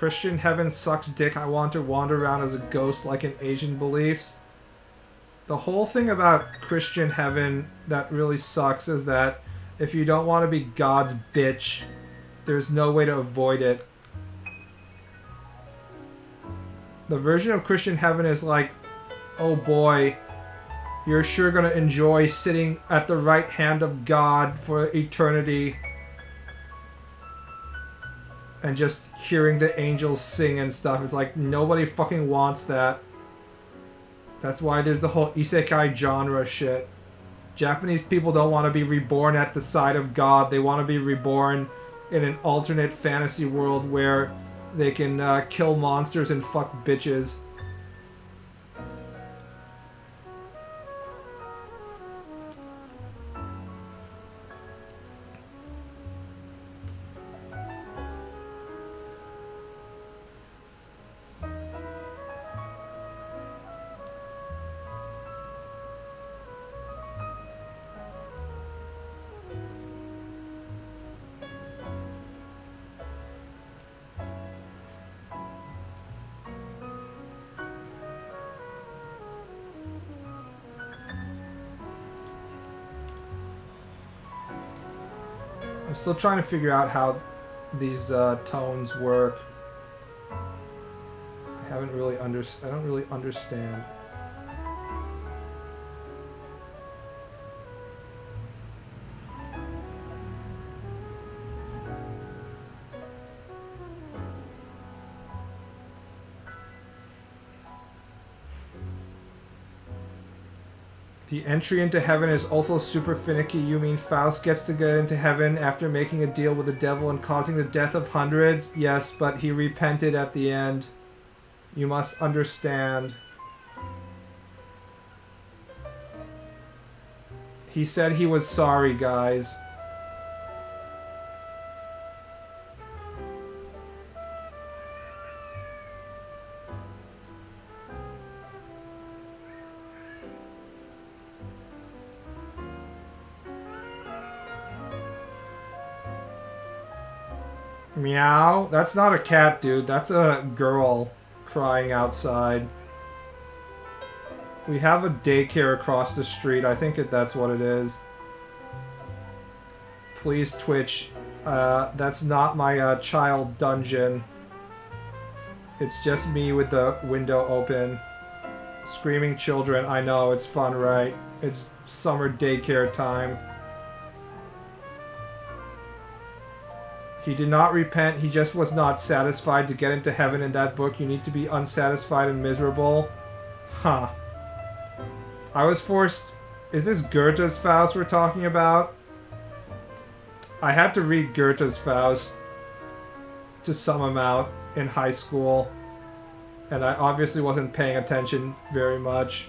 Christian heaven sucks dick. I want to wander around as a ghost like in Asian beliefs. The whole thing about Christian heaven that really sucks is that if you don't want to be God's bitch, there's no way to avoid it. The version of Christian heaven is like, oh boy, you're sure going to enjoy sitting at the right hand of God for eternity and just hearing the angels sing and stuff. It's like, nobody fucking wants that. That's why there's the whole isekai genre shit. Japanese people don't want to be reborn at the side of God. They want to be reborn in an alternate fantasy world where they can kill monsters and fuck bitches. I'm still trying to figure out how these tones work. I don't really understand. The entry into heaven is also super finicky. You mean Faust gets to get into heaven after making a deal with the devil and causing the death of hundreds? Yes, but he repented at the end. You must understand. He said he was sorry, guys. Meow? That's not a cat, dude. That's a girl crying outside. We have a daycare across the street. I think that's what it is. Please, Twitch. That's not my child dungeon. It's just me with the window open. Screaming children. I know, it's fun, right? It's summer daycare time. He did not repent, he just was not satisfied. To get into heaven in that book, you need to be unsatisfied and miserable. Huh. I was forced... Is this Goethe's Faust we're talking about? I had to read Goethe's Faust to some amount in high school, and I obviously wasn't paying attention very much.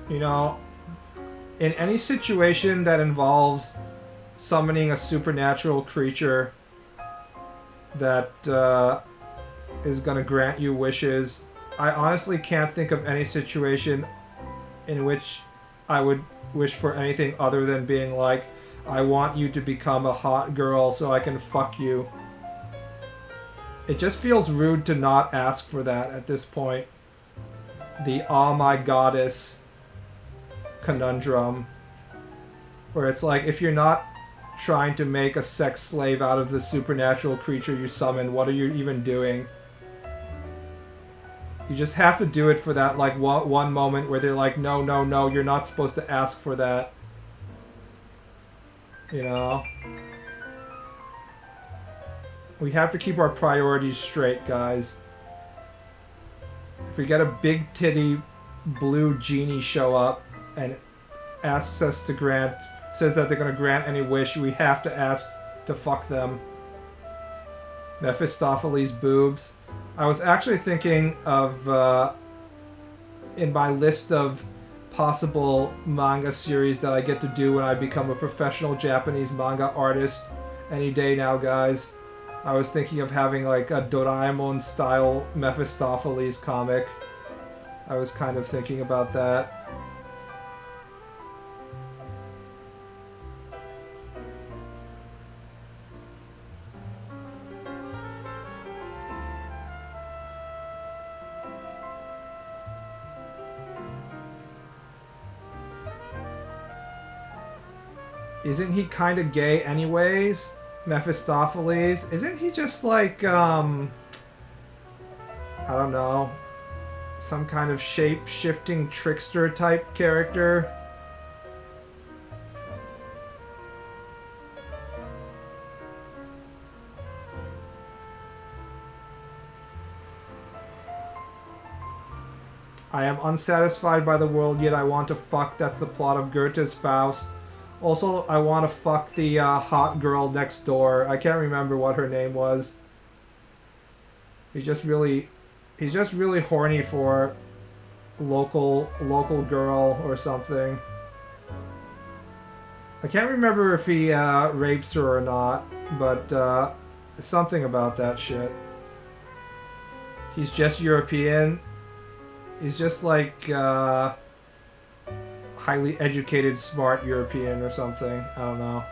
You know, in any situation that involves summoning a supernatural creature that is going to grant you wishes, I honestly can't think of any situation in which I would wish for anything other than being like, I want you to become a hot girl so I can fuck you. It just feels rude to not ask for that at this point. The "oh my goddess" conundrum, where it's like, if you're not trying to make a sex slave out of the supernatural creature you summon, what are you even doing? You just have to do it for that like one moment where they're like, no, no, no, you're not supposed to ask for that. You know? We have to keep our priorities straight, guys. If we get a big titty blue genie show up and asks us to grant, says that they're going to grant any wish, we have to ask to fuck them. Mephistopheles boobs. I was actually thinking of, in my list of possible manga series that I get to do when I become a professional Japanese manga artist any day now, guys, I was thinking of having like a Doraemon style Mephistopheles comic. I was kind of thinking about that. Isn't he kind of gay anyways? Mephistopheles? Isn't he just like, I don't know, some kind of shape-shifting trickster type character? I am unsatisfied by the world, yet I want to fuck. That's the plot of Goethe's Faust. Also, I want to fuck the hot girl next door. I can't remember what her name was. He's just really horny for local girl or something. I can't remember if he rapes her or not, but something about that shit. He's just European. He's just like highly educated, smart European or something. I don't know.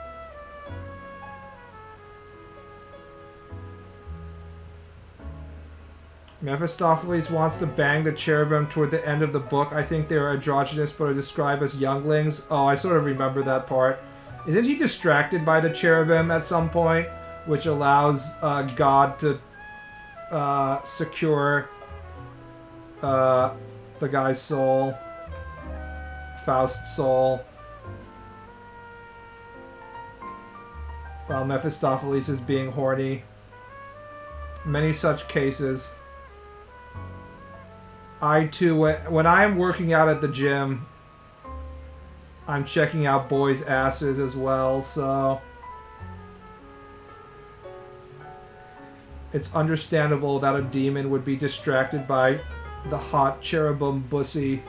Mephistopheles wants to bang the cherubim toward the end of the book. I think they are androgynous but are described as younglings. Oh, I sort of remember that part. Isn't he distracted by the cherubim at some point? Which allows God to secure the guy's soul. Faust's soul. While Mephistopheles is being horny. Many such cases. I too, when I am working out at the gym, I'm checking out boys' asses as well, so it's understandable that a demon would be distracted by the hot cherubim bussy.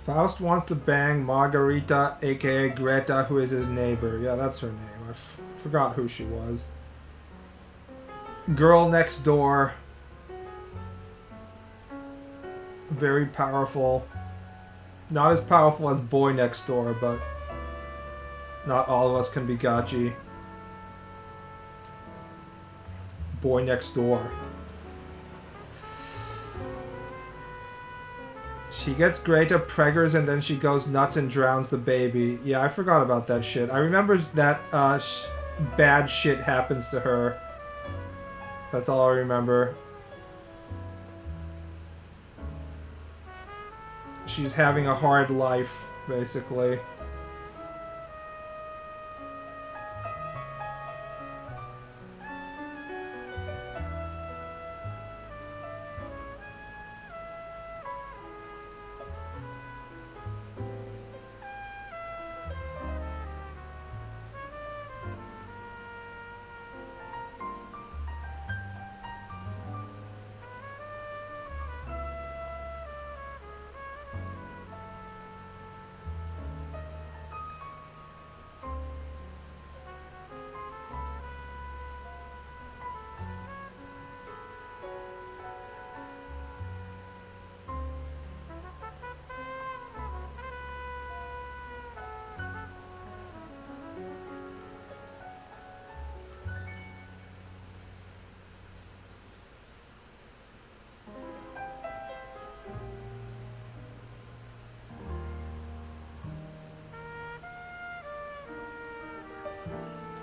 Faust wants to bang Margarita, aka Greta, who is his neighbor. Yeah, that's her name. I forgot who she was. Girl next door. Very powerful. Not as powerful as boy next door, but not all of us can be Gachi. Boy next door. She gets Greta preggers and then she goes nuts and drowns the baby. Yeah, I forgot about that shit. I remember that bad shit happens to her. That's all I remember. She's having a hard life, basically.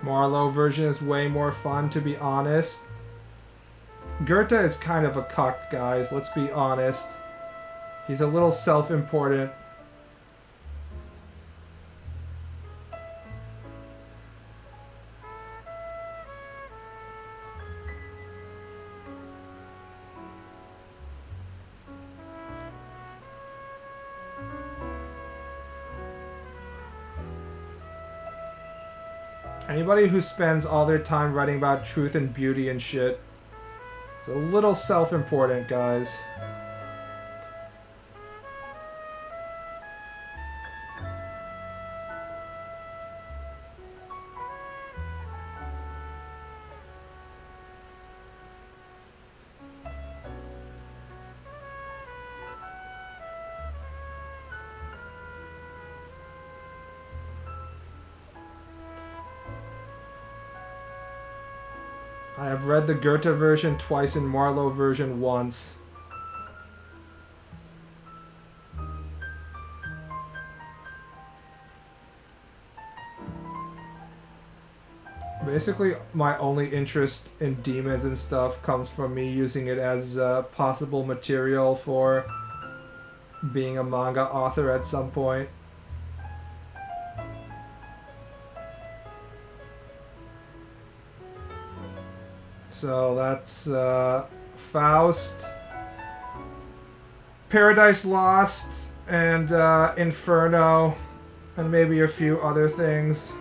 Marlowe version is way more fun, to be honest. Goethe is kind of a cuck, guys, let's be honest. He's a little self-important. Anybody who spends all their time writing about truth and beauty and shit is a little self-important, guys. I have read the Goethe version twice and Marlowe version once. Basically, my only interest in demons and stuff comes from me using it as possible material for being a manga author at some point. So that's Faust, Paradise Lost, and Inferno, and maybe a few other things.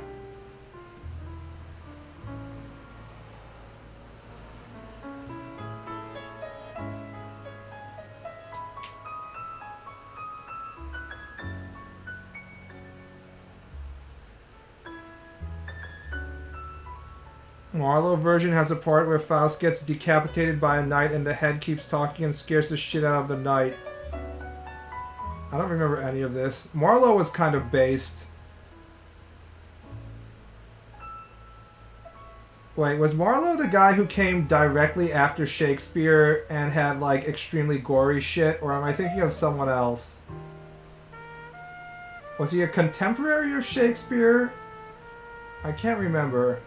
Marlowe version has a part where Faust gets decapitated by a knight and the head keeps talking and scares the shit out of the knight. I don't remember any of this. Marlowe was kind of based. Wait, was Marlowe the guy who came directly after Shakespeare and had like extremely gory shit, or am I thinking of someone else? Was he a contemporary of Shakespeare? I can't remember.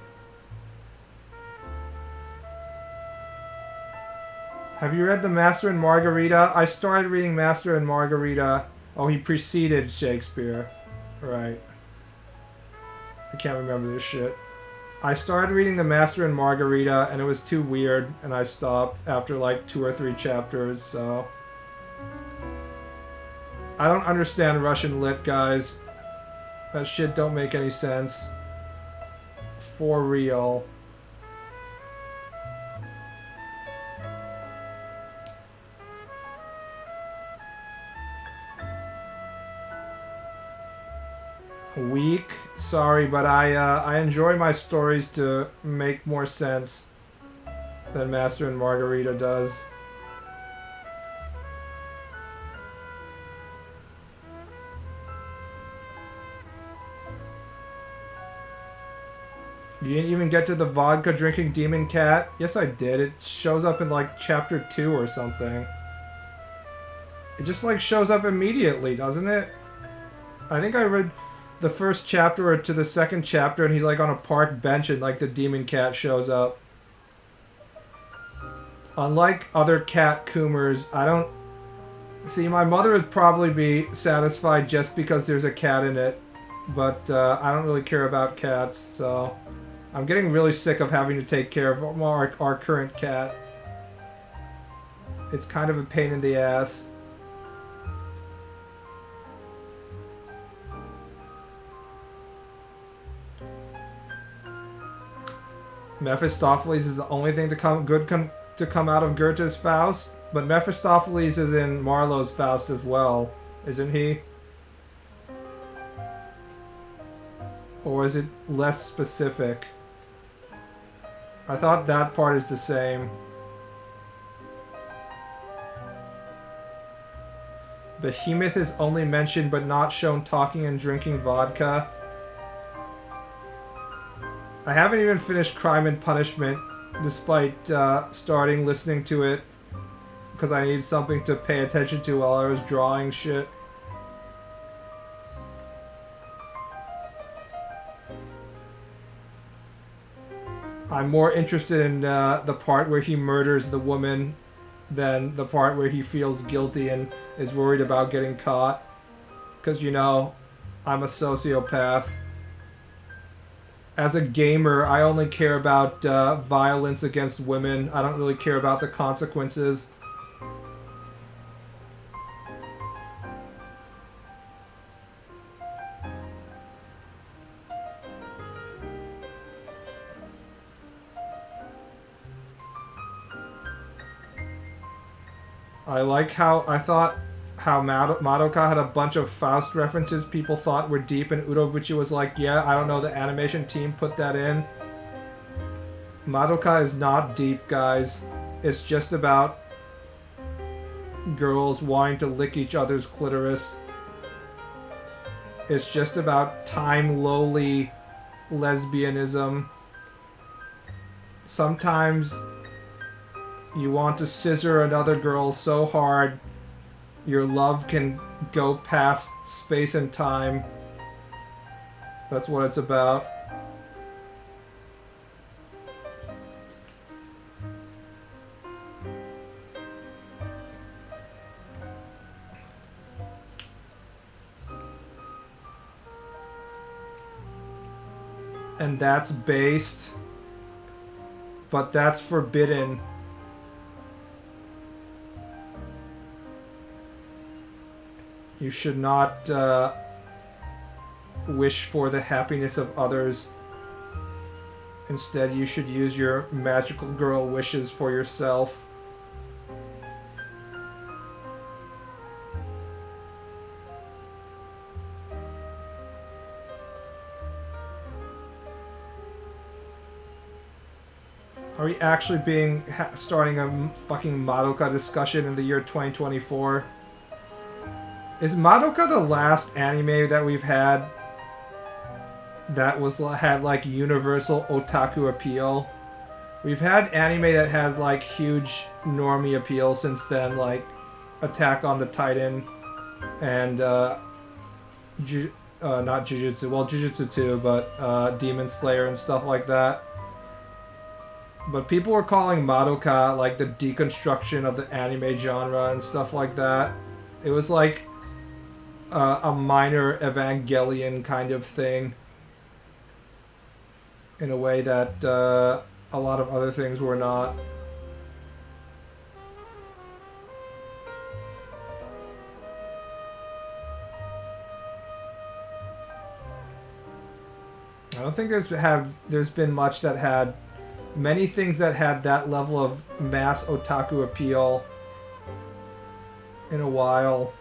Have you read The Master and Margarita? I started reading Master and Margarita. Oh, he preceded Shakespeare. Right. I can't remember this shit. I started reading The Master and Margarita, and it was too weird, and I stopped after like 2 or 3 chapters, so... I don't understand Russian lit, guys. That shit don't make any sense. For real. Weak? Sorry, but I enjoy my stories to make more sense than Master and Margarita does. You didn't even get to the vodka drinking demon cat? Yes, I did. It shows up in like chapter 2 or something. It just like shows up immediately, doesn't it? I think I read the first chapter or to the second chapter and he's like on a park bench and like the demon cat shows up. Unlike other cat Coomers, I don't... See, my mother would probably be satisfied just because there's a cat in it, but I don't really care about cats, so... I'm getting really sick of having to take care of our current cat. It's kind of a pain in the ass. Mephistopheles is the only thing to come out of Goethe's Faust, but Mephistopheles is in Marlowe's Faust as well, isn't he? Or is it less specific? I thought that part is the same. Behemoth is only mentioned but not shown talking and drinking vodka. I haven't even finished Crime and Punishment, despite starting listening to it, because I needed something to pay attention to while I was drawing shit. I'm more interested in the part where he murders the woman than the part where he feels guilty and is worried about getting caught. Because, you know, I'm a sociopath. As a gamer, I only care about violence against women. I don't really care about the consequences. I like how Madoka had a bunch of Faust references people thought were deep, and Urobuchi was like, yeah, I don't know, the animation team put that in. Madoka is not deep, guys. It's just about girls wanting to lick each other's clitoris. It's just about time-lowly lesbianism. Sometimes you want to scissor another girl so hard your love can go past space and time. That's what it's about. And that's based, but that's forbidden. You should not wish for the happiness of others. Instead, you should use your magical girl wishes for yourself. Are we actually starting a fucking Madoka discussion in the year 2024? Is Madoka the last anime that we've had that had like universal otaku appeal? We've had anime that had like huge normie appeal since then, like Attack on the Titan and not Jujutsu, well Jujutsu too, but Demon Slayer and stuff like that. But people were calling Madoka like the deconstruction of the anime genre and stuff like that. It was like a minor Evangelion kind of thing, in a way that a lot of other things were not. I don't think there's been much that had many things that had that level of mass otaku appeal in a while.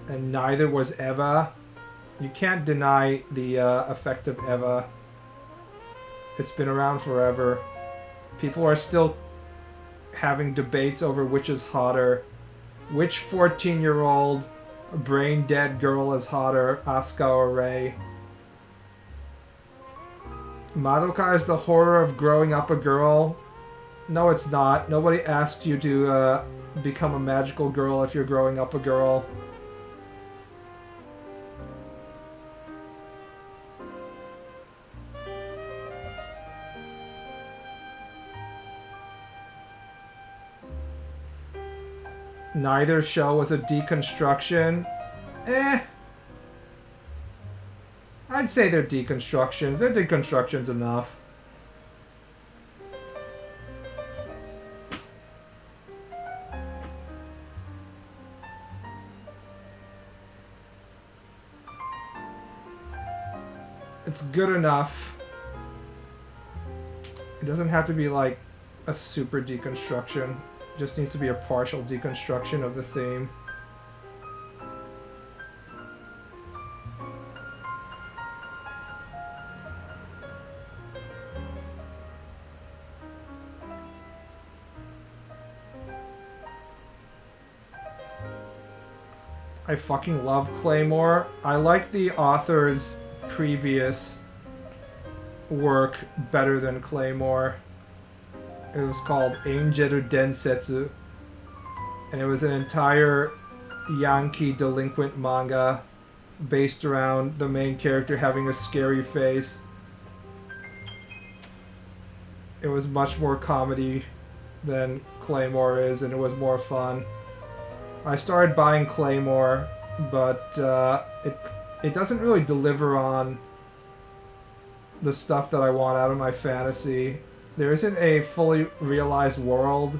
And neither was Eva. You can't deny the effect of Eva. It's been around forever. People are still having debates over which is hotter. Which 14-year-old brain-dead girl is hotter, Asuka or Rei? Madoka is the horror of growing up a girl. No, it's not. Nobody asked you to become a magical girl if you're growing up a girl. Neither show was a deconstruction. I'd say they're deconstructions. They're deconstructions enough. It's good enough. It doesn't have to be like a super deconstruction. It just needs to be a partial deconstruction of the theme. I fucking love Claymore. I like the author's previous work better than Claymore. It was called Angeru Densetsu. And it was an entire Yankee delinquent manga based around the main character having a scary face. It was much more comedy than Claymore is, and it was more fun. I started buying Claymore, but it doesn't really deliver on the stuff that I want out of my fantasy. There isn't a fully realized world.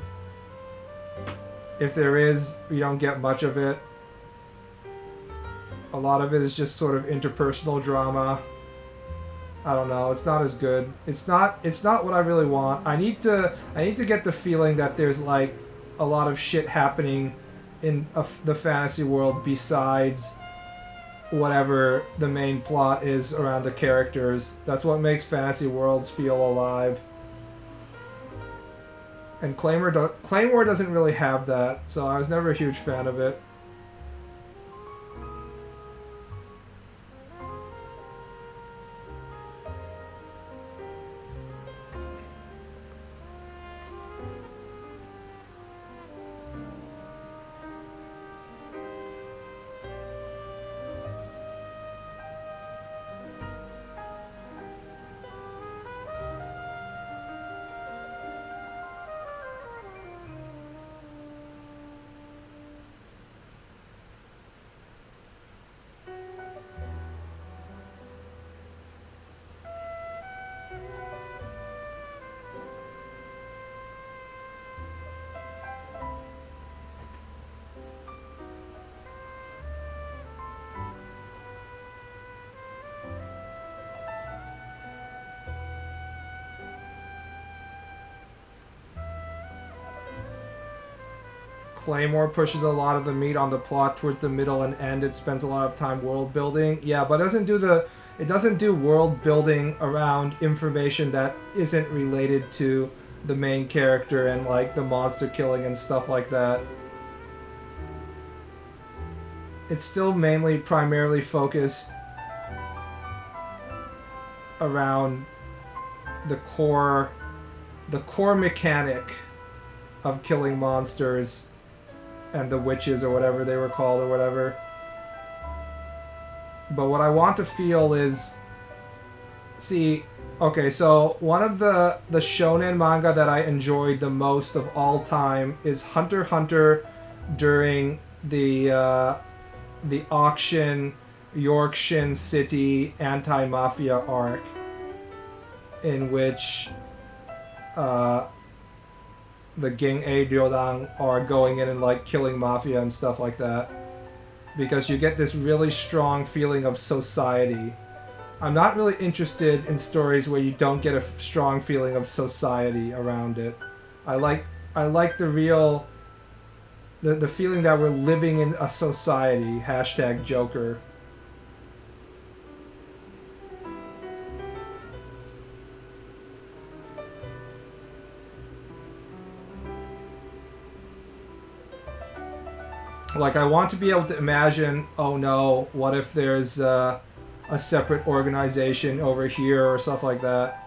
If there is, you don't get much of it. A lot of it is just sort of interpersonal drama. I don't know. It's not as good. It's not what I really want. I need to get the feeling that there's like a lot of shit happening in the fantasy world besides whatever the main plot is around the characters. That's what makes fantasy worlds feel alive. And Claymore doesn't really have that, so I was never a huge fan of it. Claymore pushes a lot of the meat on the plot towards the middle and end. It spends a lot of time world building. Yeah, but it doesn't do world building around information that isn't related to the main character and like the monster killing and stuff like that. It's still primarily focused around the core mechanic of killing monsters and the witches or whatever they were called or whatever. But what I want to feel is... See, okay, so one of the shonen manga that I enjoyed the most of all time is Hunter x Hunter during the auction Yorkshire City anti-mafia arc, in which the Ging A Ryodang are going in and like killing mafia and stuff like that, because you get this really strong feeling of society. I'm not really interested in stories where you don't get a strong feeling of society around it. I like the real the feeling that we're living in a society. Hashtag Joker. Like, I want to be able to imagine, oh no, what if there's a separate organization over here or stuff like that.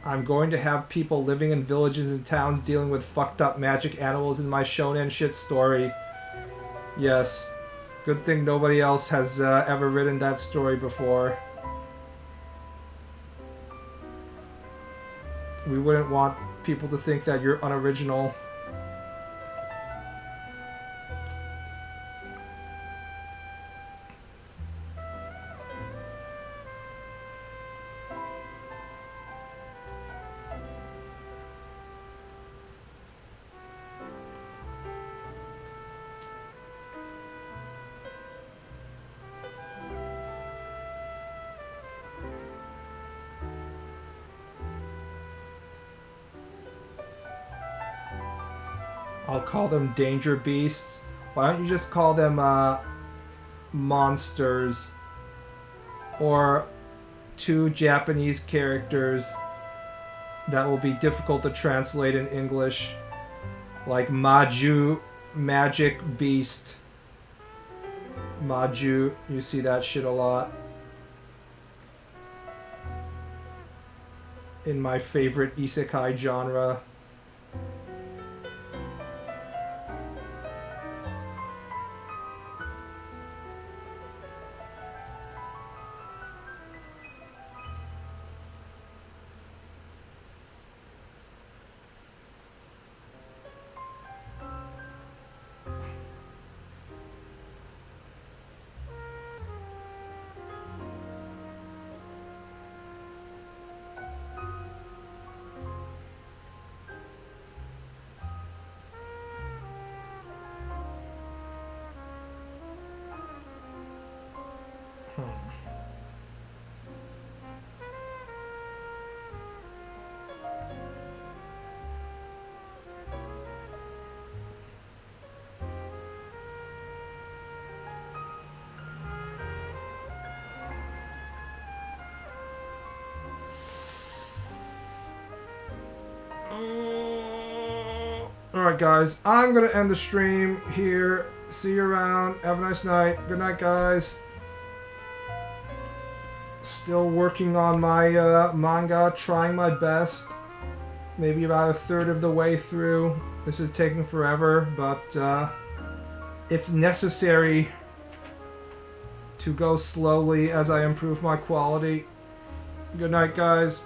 I'm going to have people living in villages and towns dealing with fucked up magic animals in my shonen shit story. Yes. Good thing nobody else has ever written that story before. We wouldn't want people to think that you're unoriginal. I'll call them danger beasts. Why don't you just call them monsters? Or two Japanese characters that will be difficult to translate in English, like Maju, Magic Beast. Maju, you see that shit a lot in my favorite isekai genre. Alright guys, I'm gonna end the stream here. See you around. Have a nice night. Good night guys. Still working on my manga, trying my best. Maybe about a third of the way through. This is taking forever, but it's necessary to go slowly as I improve my quality. Good night guys.